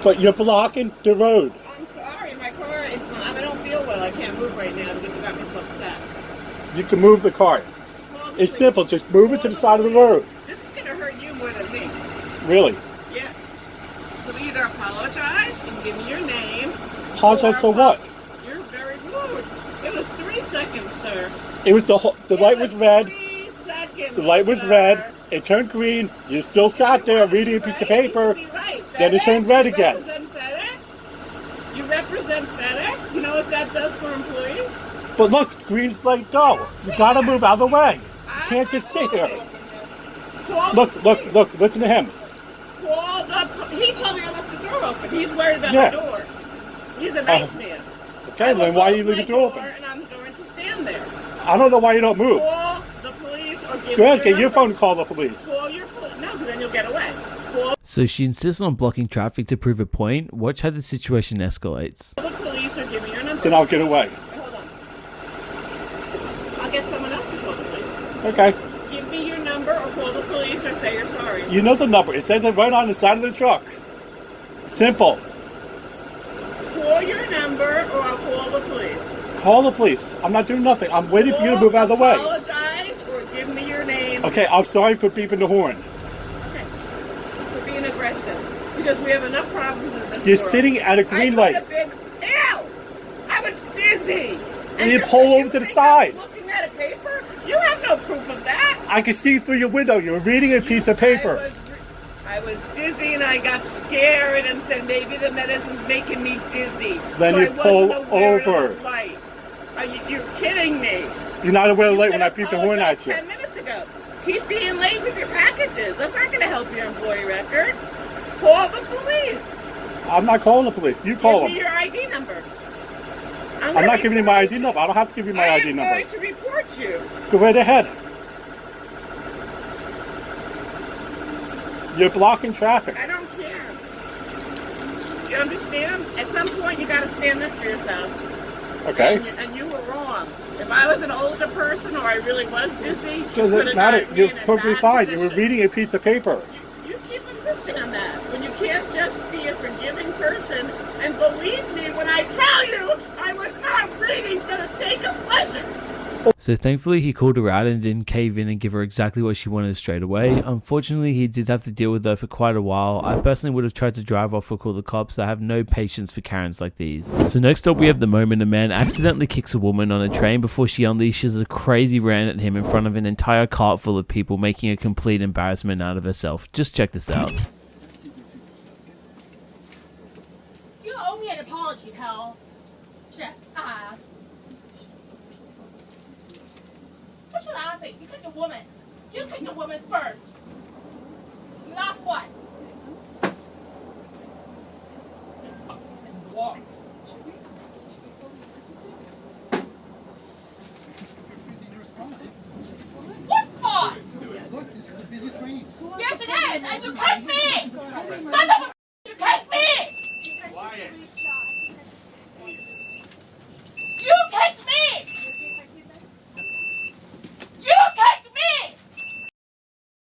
But you're blocking the road. I'm sorry, my car is not, I don't feel well. I can't move right now because you got me so upset. You can move the car. It's simple. Just move it to the side of the road. This is going to hurt you more than me. Really? Yeah. So either apologize and give me your name. Apologize for what? You're very rude. It was 3 seconds, sir. It was the light was red. 3 seconds. The light was red. It turned green. You still sat there reading a piece of paper. Then it turned red again. You represent FedEx? You know what that does for employees? But look, green's like go. You gotta move out of the way. You can't just sit here. Look, listen to him. He told me I left the door open. He's worried about the door. He's a nice man. Okay, then why do you leave the door open? And I'm going to stand there. I don't know why you don't move. Call the police or give Go ahead, me get your number. phone and call the police. Call your police. No, because then you'll get away. Call So she insists on blocking traffic to prove a point. Watch how the situation escalates. the police or give me your number. Then I'll get away. Hold on. I'll get someone else to call the police. Okay. Give me your number or call the police or say you're sorry. You know the number. It says it right on the side of the truck. Simple. Call your number or I'll call the police. Call the police. I'm not doing nothing. I'm waiting for you to move out of the way. Apologize or give me your name. Okay, I'm sorry for beeping the horn. Okay. For being aggressive. Because we have enough problems in this You're world. sitting at a green light. I could have been, ew! I was dizzy. And you pull over to the side. Looking at a paper? You have no proof of that. I can see through your window. You're reading a piece of paper. I was dizzy and I got scared and said maybe the medicine's making me dizzy. Then so you I wasn't pull aware of over. the light. You're kidding me. You're not aware of the light when I beeped the horn at you. 10 minutes ago. Keep being late with your packages. That's not going to help your employee record. Call the police. I'm not calling the police. You call Give me them. your ID number. I'm not giving you my ID number. I don't have to give you my ID number. I'm going to report you. Go right ahead. You're blocking traffic. I don't care. You understand? At some point, you got to stand up for yourself. Okay. And you were wrong. If I was an older person or I really was busy, Doesn't matter. You're perfectly fine. You were reading a piece of paper. You keep insisting on that when you can't just be a forgiving person. And believe me when I tell you, I was not reading for the sake of pleasure. So thankfully he called her out and didn't cave in and give her exactly what she wanted straight away. Unfortunately, he did have to deal with her for quite a while. I personally would have tried to drive off or call the cops. I have no patience for Karens like these. So next up we have the moment a man accidentally kicks a woman on a train before she unleashes a crazy rant at him in front of an entire cart full of people, making a complete embarrassment out of herself. Just check this out. You owe me an apology, pal. Check ass. What you laughing? You kicked a woman. You kicked a woman first. You laugh what? Walk. What spot? Look, this is a busy train. Yes, it is. And you kicked me. Son of a you kicked me. Quiet. You kicked me. You kicked me.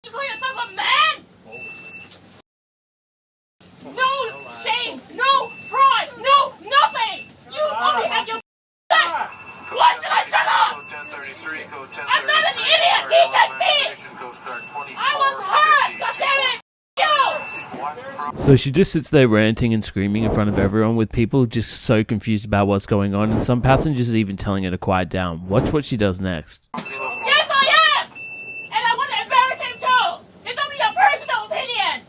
You call yourself a man? No shame, no pride, no nothing. You only have your back. Why should I shut up? I'm not an idiot. He kicked me. I was hurt. God damn it. You. So she just sits there ranting and screaming in front of everyone, with people just so confused about what's going on, and some passengers even telling her to quiet down. Watch what she does next. Yes, I am. And I want to embarrass him too. It's only your personal opinion.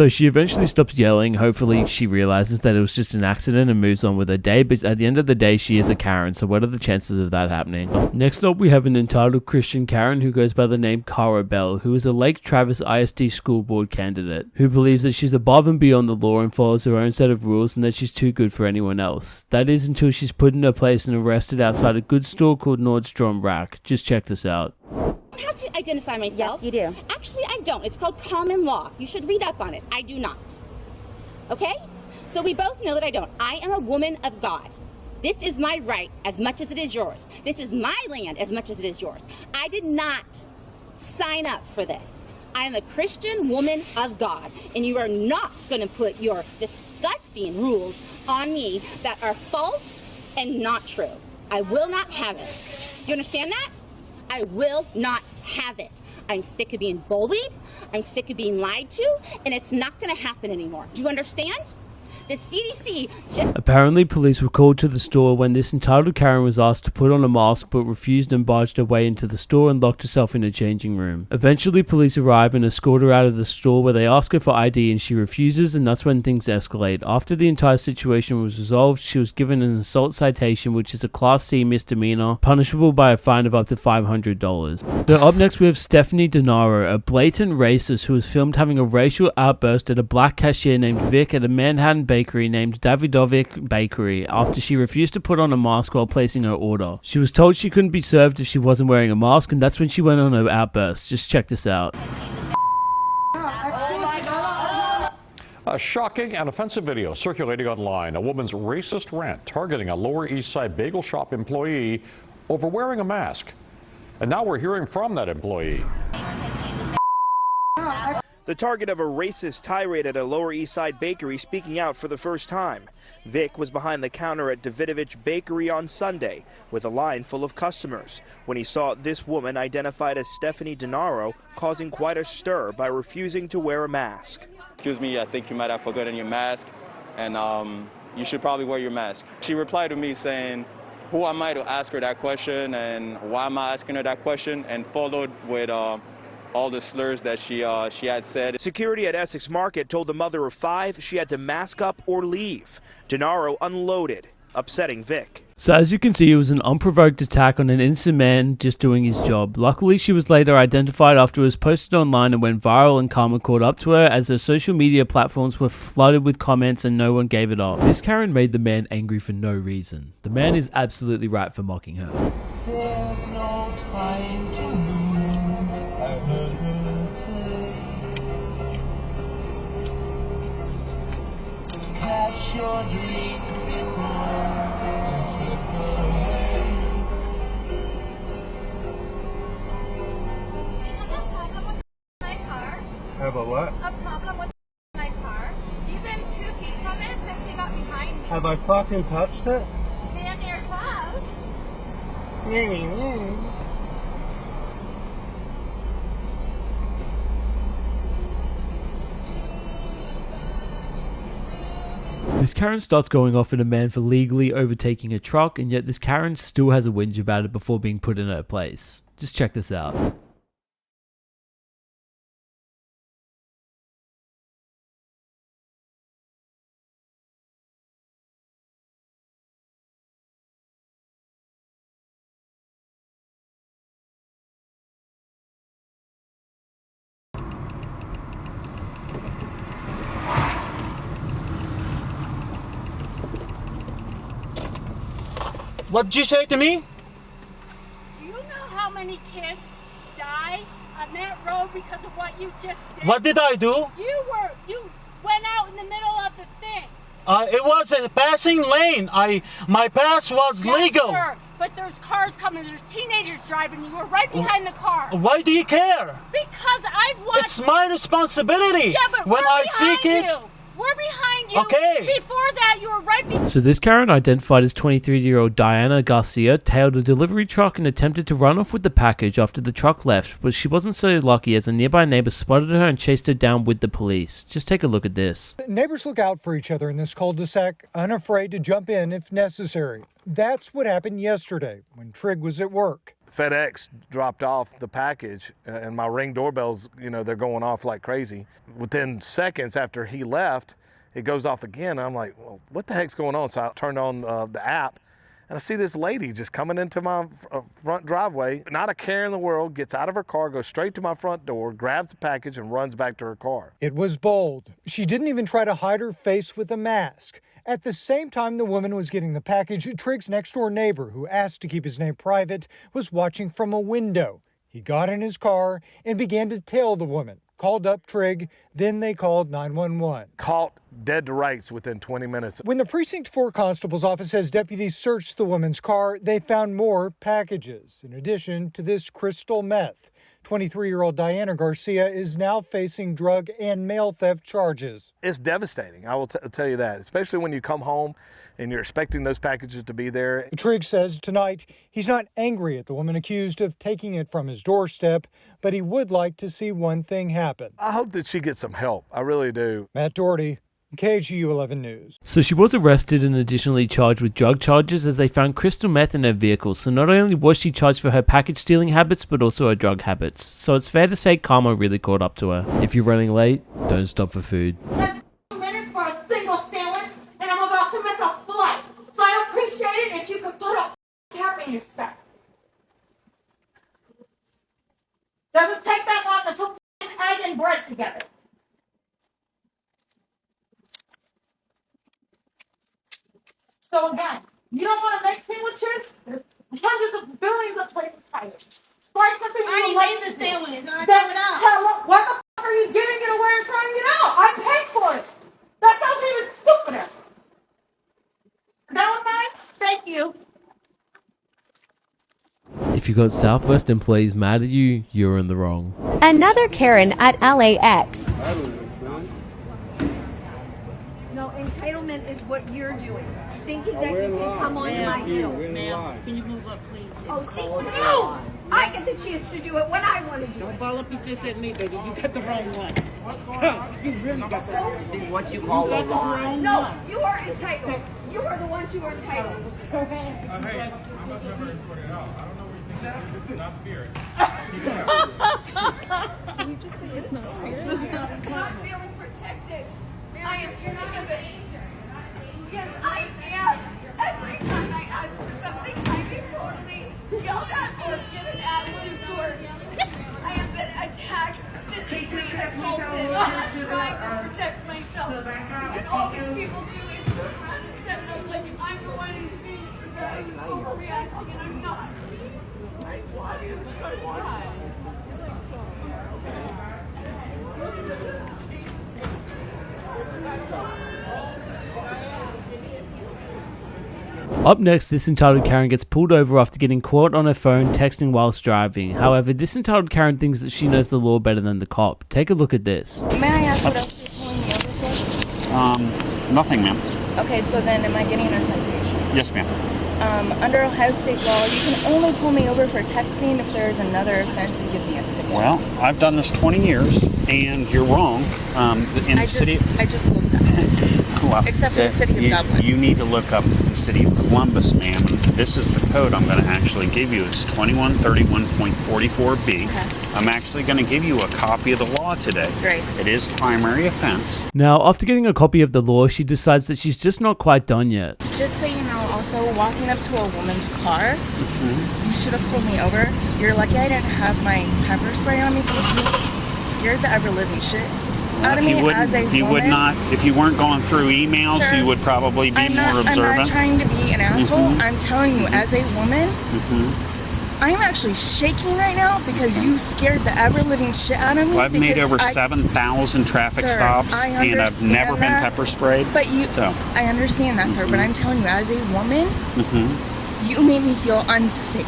So she eventually stops yelling. Hopefully she realizes that it was just an accident and moves on with her day, but at the end of the day she is a Karen, so what are the chances of that happening? Next up we have an entitled Christian Karen who goes by the name Cara Bell, who is a Lake Travis ISD school board candidate, who believes that she's above and beyond the law and follows her own set of rules and that she's too good for anyone else. That is until she's put in her place and arrested outside a goods store called Nordstrom Rack. Just check this out. I have to identify myself. Yes, you do. Actually, I don't. It's called common law. You should read up on it. I do not. Okay? So we both know that I don't. I am a woman of God. This is my right as much as it is yours. This is my land as much as it is yours. I did not sign up for this. I am a Christian woman of God, and you are not going to put your disgusting rules on me that are false and not true. I will not have it. Do you understand that? I will not have it. I'm sick of being bullied. I'm sick of being lied to, and it's not going to happen anymore. Do you understand? The CDC just... Apparently, police were called to the store when this entitled Karen was asked to put on a mask but refused and barged her way into the store and locked herself in a changing room. Eventually, police arrive and escort her out of the store where they ask her for ID and she refuses, and that's when things escalate. After the entire situation was resolved, she was given an assault citation, which is a Class C misdemeanor, punishable by a fine of up to $500. So up next we have Stephanie DeNaro, a blatant racist who was filmed having a racial outburst at a black cashier named Vic at a Manhattan bakery named Davidovic Bakery after she refused to put on a mask while placing her order. She was told she couldn't be served if she wasn't wearing a mask, and that's when she went on her outburst. Just check this out. A shocking and offensive video circulating online. A woman's racist rant targeting a Lower East Side bagel shop employee over wearing a mask. And now we're hearing from that employee. The target of a racist tirade at a Lower East Side bakery speaking out for the first time. Vic was behind the counter at Davidovich Bakery on Sunday with a line full of customers when he saw this woman identified as Stephanie DeNaro causing quite a stir by refusing to wear a mask. Excuse me, I think you might have forgotten your mask, and you should probably wear your mask. She replied to me saying, who am I to ask her that question, and why am I asking her that question, and followed with all the slurs that she had said. Security at Essex Market told the mother of 5 she had to mask up or leave. DeNaro unloaded, upsetting Vic. So as you can see, it was an unprovoked attack on an innocent man just doing his job. Luckily, she was later identified after it was posted online and went viral, and karma caught up to her as her social media platforms were flooded with comments and no one gave it up. This Karen made the man angry for no reason. The man is absolutely right for mocking her. There's no time to lose, I heard her say. Catch your dreams before you slip away. Have a what? A problem with my car. You've been 2 feet from it since you got behind me. Have I fucking touched it? Damn near close. This Karen starts going off at a man for legally overtaking a truck, and yet this Karen still has a whinge about it before being put in her place. Just check this out. What did you say to me? Do you know how many kids die on that road because of what you just did? What did I do? You went out in the middle of the thing. It was a passing lane. My pass was legal. Sir, but there's cars coming. There's teenagers driving. You were right behind the car. Why do you care? Because I've watched. It's my responsibility. Yeah, but when I seek it. We're behind you. Okay. Before that, you were right behind. So this Karen, identified as 23-year-old Diana Garcia, tailed a delivery truck and attempted to run off with the package after the truck left, but she wasn't so lucky as a nearby neighbor spotted her and chased her down with the police. Just take a look at this. Neighbors look out for each other in this cul-de-sac, unafraid to jump in if necessary. That's what happened yesterday when Trig was at work. FedEx dropped off the package, and my Ring doorbells, they're going off like crazy. Within seconds after he left, it goes off again. I'm like, well, what the heck's going on? So I turned on the app, and I see this lady just coming into my front driveway. Not a care in the world, gets out of her car, goes straight to my front door, grabs the package, and runs back to her car. It was bold. She didn't even try to hide her face with a mask. At the same time the woman was getting the package, Trigg's next-door neighbor, who asked to keep his name private, was watching from a window. He got in his car and began to tail the woman. Called up Trigg, then they called 911. Caught dead to rights within 20 minutes. When the Precinct 4 Constable's office says deputies searched the woman's car, they found more packages, in addition to this crystal meth. 23-year-old Diana Garcia is now facing drug and mail theft charges. It's devastating, I will tell you that, especially when you come home and you're expecting those packages to be there. Trigg says tonight he's not angry at the woman accused of taking it from his doorstep, but he would like to see one thing happen. I hope that she gets some help. I really do. Matt Doherty, KGU 11 News. So she was arrested and additionally charged with drug charges as they found crystal meth in her vehicle. So not only was she charged for her package stealing habits, but also her drug habits. So it's fair to say karma really caught up to her. If you're running late, don't stop for food. 10 minutes for a single sandwich, and I'm about to miss a flight. So I'd appreciate it if you could put a cap in your stuff. Doesn't take that long to put egg and bread together. So again, you don't want to make sandwiches? There's hundreds of billions of places higher. Find something you like to do. Then what the f*** are you giving it away and trying it out? I paid for it. That sounds even stupider. That was nice? Thank you. If you got Southwest employees mad at you, you're in the wrong. Another Karen at LAX. No, entitlement is what you're doing. Thinking that you can come on my heels. Ma'am, can you move up, please? Oh, see, no! I get the chance to do it when I want to do it. Don't ball up your fist at me, baby. You got the wrong one. What's going on? You really got the wrong one. See what you call a lie. No, you are entitled. You are the ones who are entitled. Hey, I'm not sure if I recorded it out. I don't know what you think. This is not spirit. Can you just say it's not spirit? I'm not feeling protected. I am sick of it. Yes, I am. Every time I ask for something, I get totally yelled at or get an attitude toward. I have been attacked, physically assaulted. I'm trying to protect myself. And all these people do is turn around and set it up like I'm the one who's being overreacting, and I'm not. Why do you try? Up next, this entitled Karen gets pulled over after getting caught on her phone texting whilst driving. However, this entitled Karen thinks that she knows the law better than the cop. Take a look at this. May I ask what else you're pulling me over for? Nothing, ma'am. Okay, so then am I getting a citation? Yes, ma'am. Under Ohio State law, you can only pull me over for texting if there's another offense and give me a ticket. Well, I've done this 20 years, and you're wrong. I just looked up. Well, except for the city of Dublin. You need to look up the city of Columbus, ma'am. This is the code I'm going to actually give you. It's 2131.44B. Okay. I'm actually going to give you a copy of the law today. Great. It is primary offense. Now, after getting a copy of the law, she decides that she's just not quite done yet. Just so you know, also, walking up to a woman's car, you should have pulled me over. You're lucky I didn't have my pepper spray on me because you scared the ever-living shit out of me as a woman. If you weren't going through emails, sir, you would probably be more observant. I'm not trying to be an asshole. I'm telling you, as a woman, I'm actually shaking right now because you scared the ever-living shit out of me. Well, I've made over 7,000 traffic stops, and I've never been pepper sprayed. But I understand that, sir, but I'm telling you, as a woman, you made me feel unsafe.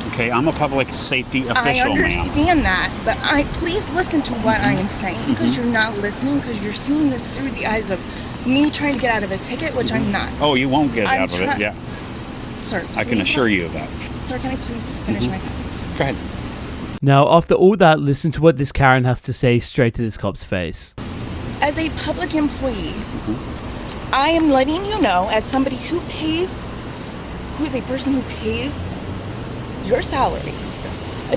Okay, I'm a public safety official, ma'am. I understand that, but please listen to what I am saying, because you're not listening, because you're seeing this through the eyes of me trying to get out of a ticket, which I'm not. Oh, you won't get out of it, yeah. Sir, I can assure you of that. Sir, can I please finish my sentence? Go ahead. Now, after all that, listen to what this Karen has to say straight to this cop's face. As a public employee, I am letting you know, as somebody who is a person who pays your salary.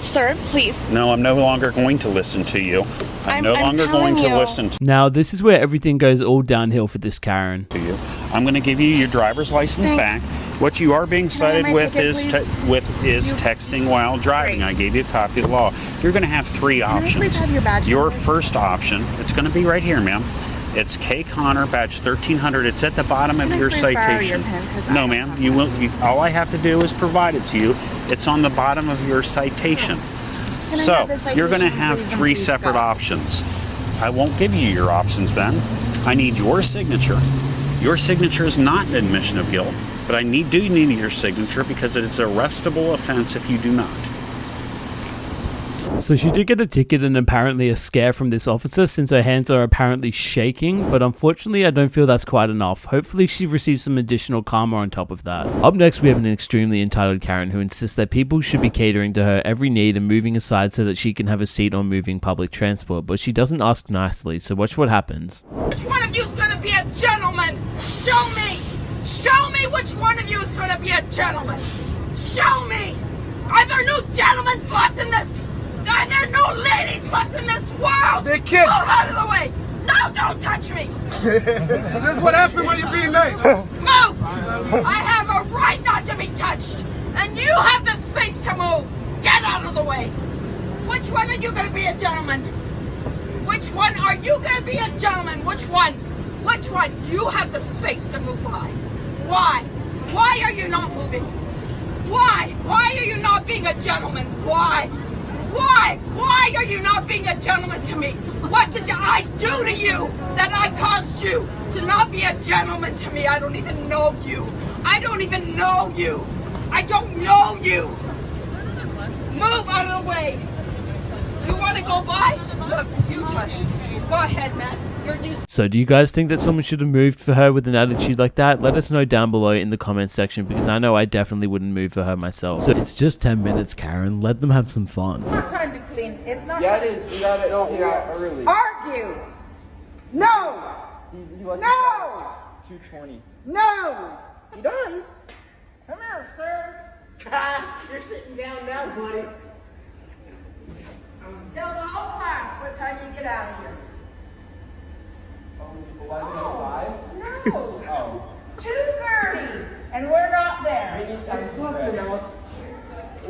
Sir, please. No, I'm no longer going to listen to you. I'm no longer going to listen to Now, this is where everything goes all downhill for this Karen. you. I'm going to give you your driver's license back. What you are being cited with is texting while driving. I gave you a copy of the law. You're going to have 3 options. Can I please have your badge? Your first option, it's going to be right here, ma'am. It's K. Connor, badge 1300. It's at the bottom of your citation. No, ma'am. You will. All I have to do is provide it to you. It's on the bottom of your citation. So you're going to have 3 separate options. I won't give you your options then. I need your signature. Your signature is not an admission of guilt, but I do need your signature because it's an arrestable offense if you do not. So she did get a ticket and apparently a scare from this officer since her hands are apparently shaking, but unfortunately I don't feel that's quite enough. Hopefully she receives some additional karma on top of that. Up next we have an extremely entitled Karen who insists that people should be catering to her every need and moving aside so that she can have a seat on moving public transport, but she doesn't ask nicely, so watch what happens. Which one of you is going to be a gentleman? Show me! Show me which one of you is going to be a gentleman! Show me! Are there no gentlemen left in this? Are there no ladies left in this world? They're kids. Move out of the way! No, don't touch me! This is what happened when you're being nice. Move! I have a right not to be touched, and you have the space to move. Get out of the way. Which one are you going to be a gentleman? Which one are you going to be a gentleman? Which one? Which one? You have the space to move by. Why? Why are you not moving? Why? Why are you not being a gentleman? Why? Why? Why are you not being a gentleman to me? What did I do to you that I caused you to not be a gentleman to me? I don't even know you. I don't even know you. I don't know you. Move out of the way. You want to go by? Look, you touch. Go ahead, man. So do you guys think that someone should have moved for her with an attitude like that? Let us know down below in the comments section because I know I definitely wouldn't move for her myself. So it's just 10 minutes, Karen. Let them have some fun. Time to clean. It's not. Yeah, it is. We got it here early. Argue. No. No. 2:20. No. He does. Come here, sir. You're sitting down now, buddy. Tell the whole class what time you get out of here. 11:05? No. Oh. 2:30, and we're not there. It's close enough.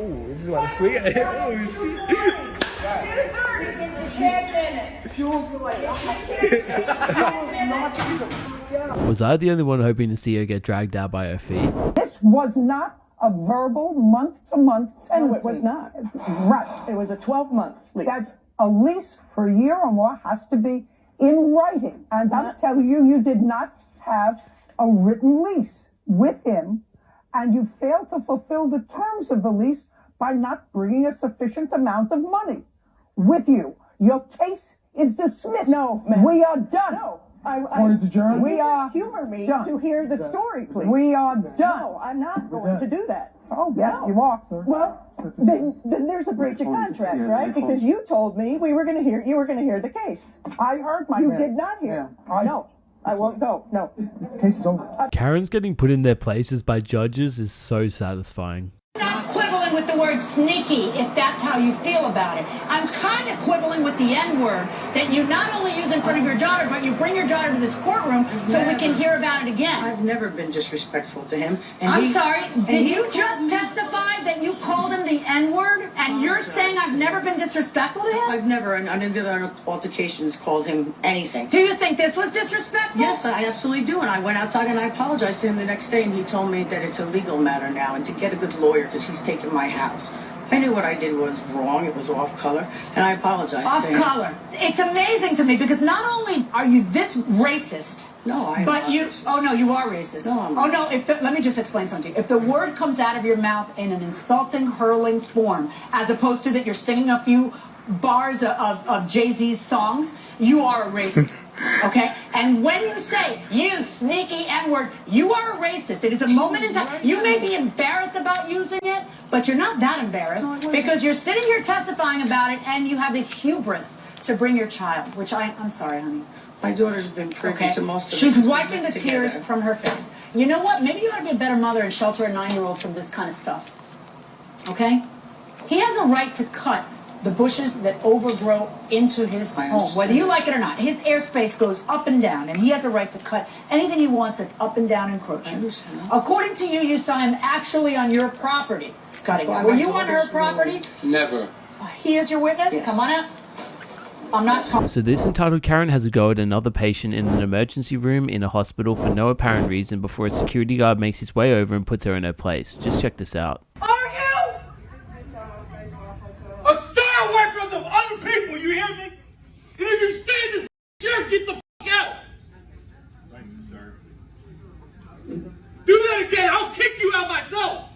Ooh, this is what a sweet. 2:30 into 10 minutes. Fuel's like. Was I the only one hoping to see her get dragged out by her feet? This was not a verbal month-to-month tenancy. No, it was not. Right. It was a 12-month lease. That's a lease for a year or more has to be in writing. And I'm telling you, you did not have a written lease with him, and you failed to fulfill the terms of the lease by not bringing a sufficient amount of money with you. Your case is dismissed. No, ma'am. We are done. No. We are humor me done. to hear the story, please. We are done. No, I'm not going to do that. Oh, yeah, No. you are. Well, then there's a breach of contract, right? Because you told me you were going to hear the case. I heard my You minutes. did not hear. Yeah. No, I won't go. No. Case is over. Karen's getting put in their places by judges is so satisfying. I'm quibbling with the word sneaky, if that's how you feel about it. I'm kind of quibbling with the N-word that you not only use in front of your daughter, but you bring your daughter to this courtroom so we can hear about it again. I've never been disrespectful to him. I'm sorry, did you just testify that you called him the N-word and you're saying I've never been disrespectful to him? I've never, in any other altercations, called him anything. Do you think this was disrespectful? Yes, I absolutely do. And I went outside and I apologized to him the next day, and he told me that it's a legal matter now and to get a good lawyer because he's taking my house. I knew what I did was wrong. It was off color, and I apologized Off to him. color. It's amazing to me because not only are you this racist, no, I am but not you. racist. Oh no, you are racist. No, I'm Oh not. no. Let me just explain something to you. If the word comes out of your mouth in an insulting, hurling form, as opposed to that you're singing a few bars of Jay-Z's songs, you are a racist. Okay? And when you say, you sneaky N-word, you are a racist. It is a moment in time. You may be embarrassed about using it, but you're not that embarrassed because you're sitting here testifying about it and you have the hubris to bring your child, which I'm sorry, honey. My daughter's been privy to most of it. She's because we wiping the lived tears together. from her face. You know what? Maybe you ought to be a better mother and shelter a 9-year-old from this kind of stuff. okay? He has a right to cut the bushes that overgrow into his home, whether you like it or not. His airspace goes up and down, and he has a right to cut anything he wants that's up and down encroaching. According to you, you saw him actually on your property cutting it. Were you on her property? Never. He is your witness? Yes. Come on out. I'm not. So this entitled Karen has a go at another patient in an emergency room in a hospital for no apparent reason before a security guard makes his way over and puts her in her place. Just check this out. Are you? Stay away from the other people, you hear me? If you stay in this chair, get the fuck out. Thank you, sir. Do that again, I'll kick you out myself.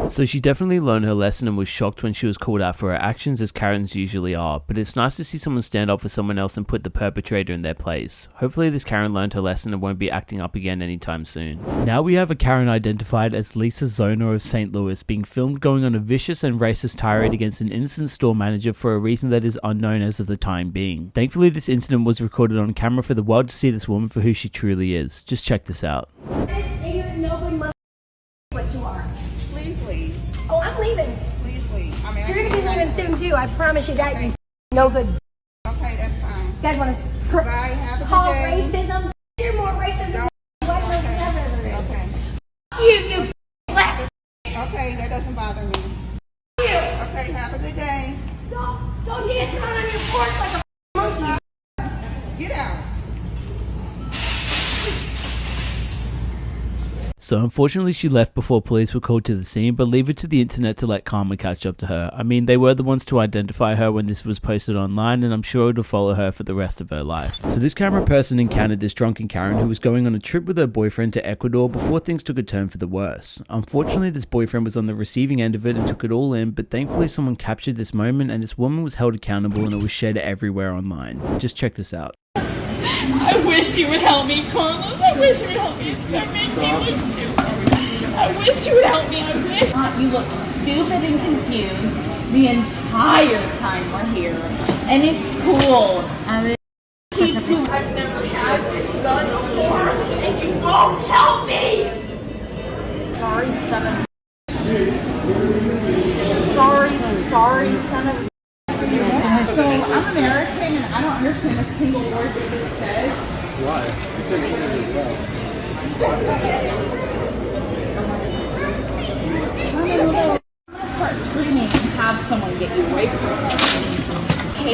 So she definitely learned her lesson and was shocked when she was called out for her actions, as Karens usually are, but it's nice to see someone stand up for someone else and put the perpetrator in their place. Hopefully this Karen learned her lesson and won't be acting up again anytime soon. Now we have a Karen identified as Lisa Zona of St. Louis being filmed going on a vicious and racist tirade against an innocent store manager for a reason that is unknown as of the time being. Thankfully this incident was recorded on camera for the world to see this woman for who she truly is. Just check this out. What you are. Please leave. Oh, I'm leaving. Please leave. I mean, You're going to be leaving soon, too. I promise you that. You no good. Okay, that's fine. You guys want to Bye. Have a call good day. racism? You're more racist than white person ever. Okay. You black. Okay, that doesn't bother me. You. Okay, have a good day. Don't dance around on your porch like a monkey. Get out. So unfortunately she left before police were called to the scene, but leave it to the internet to let karma catch up to her. I mean, they were the ones to identify her when this was posted online, and I'm sure it'll follow her for the rest of her life. So this camera person encountered this drunken Karen who was going on a trip with her boyfriend to Ecuador before things took a turn for the worse. Unfortunately this boyfriend was on the receiving end of it and took it all in, but thankfully someone captured this moment and this woman was held accountable and it was shared everywhere online. Just check this out. I wish you would help me, Carlos. I wish you would help me. It's gonna make me look stupid. I wish you would help me. I wish. You look stupid and confused the entire time we're here. And it's cool. I mean, keep doing. I've never had this done before, and you won't help me! Sorry, son of Sorry, son of So I'm American and I don't understand a single word that this says. Why? I'm gonna start screaming and have someone get you away from me.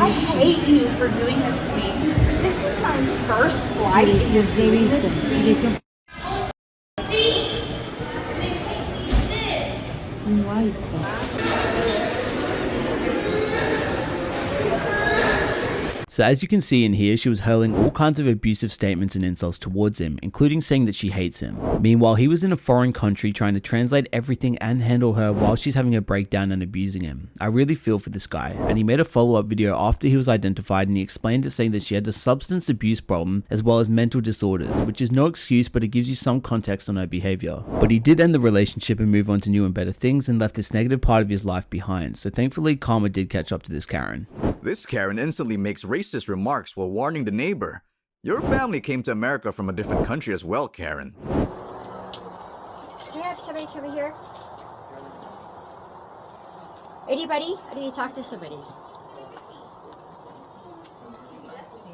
I hate you for doing this to me. This is my first flight. You're doing this to me. So as you can see in here, she was hurling all kinds of abusive statements and insults towards him, including saying that she hates him. Meanwhile, he was in a foreign country trying to translate everything and handle her while she's having a breakdown and abusing him. I really feel for this guy, and he made a follow-up video after he was identified and he explained it, saying that she had a substance abuse problem as well as mental disorders, which is no excuse, but it gives you some context on her behavior. But he did end the relationship and move on to new and better things and left this negative part of his life behind, so thankfully karma did catch up to this Karen. This Karen instantly makes racist remarks while warning the neighbor. Your family came to America from a different country as well, Karen. Do you have somebody coming here? Anybody? I need to talk to somebody.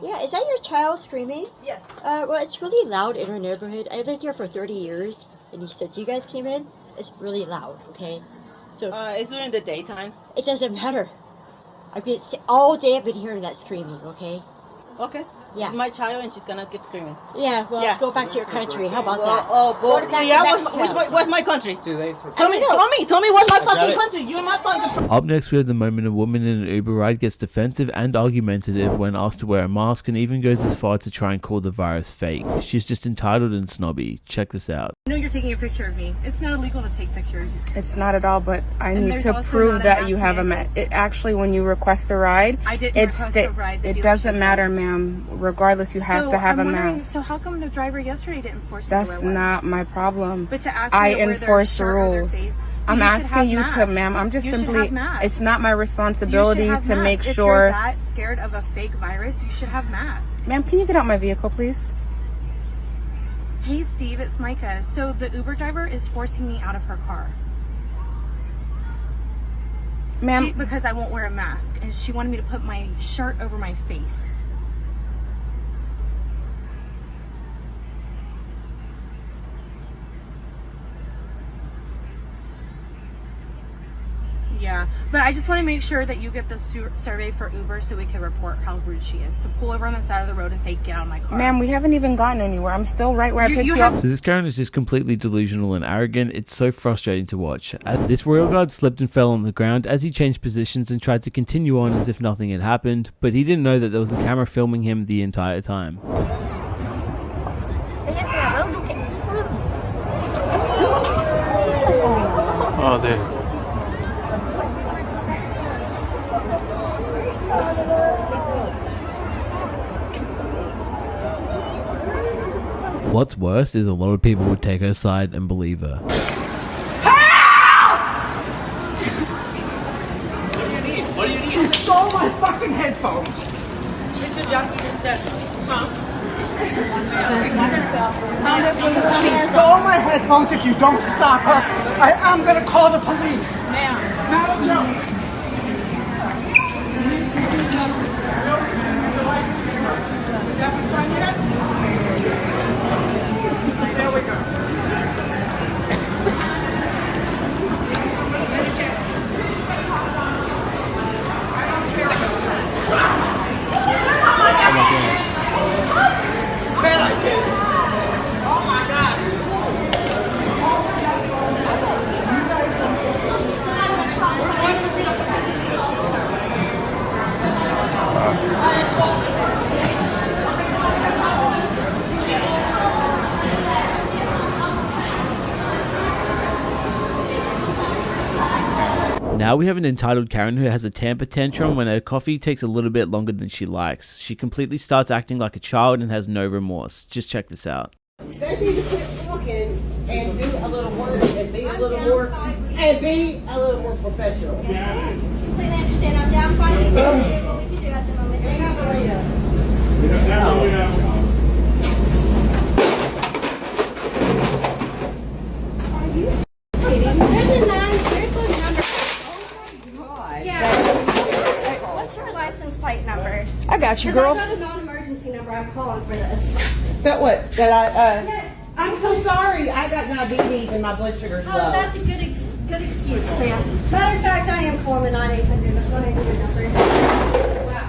Yeah, is that your child screaming? Yes. Well, it's really loud in our neighborhood. I've lived here for 30 years, and since you guys came in, it's really loud, okay? So It's during the daytime. it doesn't matter. All day I've been hearing that screaming, okay? Okay. Yeah. My child, and she's gonna keep screaming. Yeah, well, go back to your country. How about that? Well, Go back yeah, to what's my country? Tell me what's my fucking country. You're my fucking. Up next we have the moment a woman in an Uber ride gets defensive and argumentative when asked to wear a mask and even goes as far to try and call the virus fake. She's just entitled and snobby. Check this out. I know you're taking a picture of me. It's not illegal to take pictures. It's not at all, but I need to prove that you have a mask. It actually, when you request a ride, I didn't request a ride. It doesn't matter, ma'am. Regardless, you have to have a mask. So how come the driver yesterday didn't force me That's to wear one? not my problem. But to ask me I to wear enforce the their shirt or their rules. face, I'm you should asking have you to, masks. ma'am. I'm just You should simply. have masks. It's not my responsibility You should have to make masks. sure. If you're that scared of a fake virus, you should have masks. Ma'am, can you get out my vehicle, please? Hey Steve, it's Micah. So the Uber driver is forcing me out of her car. Ma'am, Because I won't wear a mask, and she wanted me to put my shirt over my face. Yeah, but I just want to make sure that you get the survey for Uber so we can report how rude she is. To pull over on the side of the road and say, get out of my car. ma'am, we haven't even gotten anywhere. I'm still right where I picked you up. So this Karen is just completely delusional and arrogant. It's so frustrating to watch. This royal guard slipped and fell on the ground as he changed positions and tried to continue on as if nothing had happened, but he didn't know that there was a camera filming him the entire time. Oh, there. What's worse is a lot of people would take her side and believe her. What do you need? She stole my fucking headphones. Mr. Jockey just said, huh? She stole my headphones. If you don't stop her, I'm gonna call the police. Ma'am. Madam Jones. There we go. Oh my gosh. Now we have an entitled Karen who has a temper tantrum when her coffee takes a little bit longer than she likes. She completely starts acting like a child and has no remorse. Just check this out. They need to quit talking and do a little work and be a little more professional. Completely understand. I'm down 5 weeks. What we can do at the moment. Are you kidding? There's a 9. There's a number. Oh my god. Yeah. What's your license plate number? I got you, 'Cause girl. I got a non-emergency number. I'm calling for this. That what? That I Yes. I'm so sorry. I got diabetes and my blood sugar's Oh, low. that's a good excuse, ma'am. Matter of fact, I am calling the 9-800 number. Wow.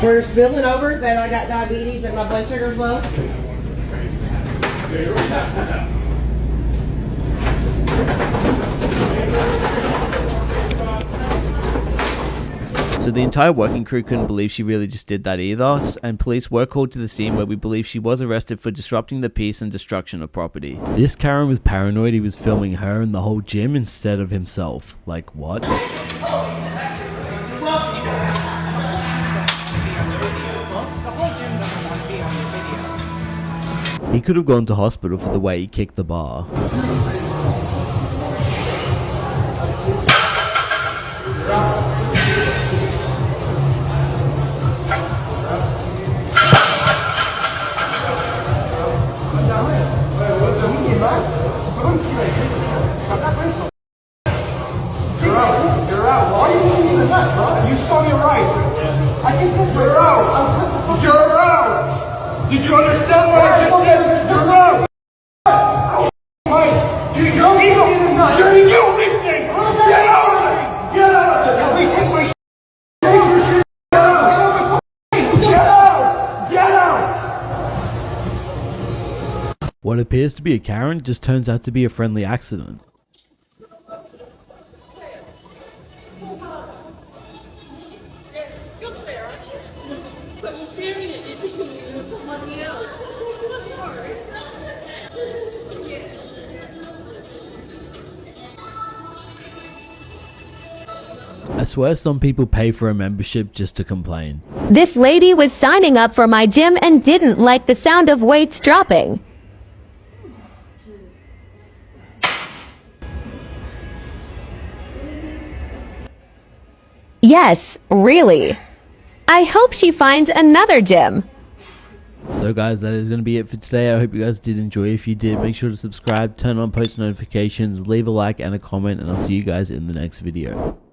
We're spilling over that I got diabetes and my blood sugar's low. So the entire working crew couldn't believe she really just did that either, and police were called to the scene where we believe she was arrested for disrupting the peace and destruction of property. This Karen was paranoid he was filming her and the whole gym instead of himself. Like, what? He could have gone to hospital for the way he kicked the bar. You're out. Why are you moving the nuts, bro? You saw me right. I think you're out. You're out. Did you understand what I just said? You're out. Mike, you're illegal. You're illegal. Get out. Get out. Please take my shit. Get out. Get out. What appears to be a Karen just turns out to be a friendly accident. I'm staring at you thinking you were somebody else. I'm sorry. I swear some people pay for a membership just to complain. This lady was signing up for my gym and didn't like the sound of weights dropping. Yes, really. I hope she finds another gym. So guys, that is going to be it for today. I hope you guys did enjoy. If you did, make sure to subscribe, turn on post notifications, leave a like and a comment, and I'll see you guys in the next video.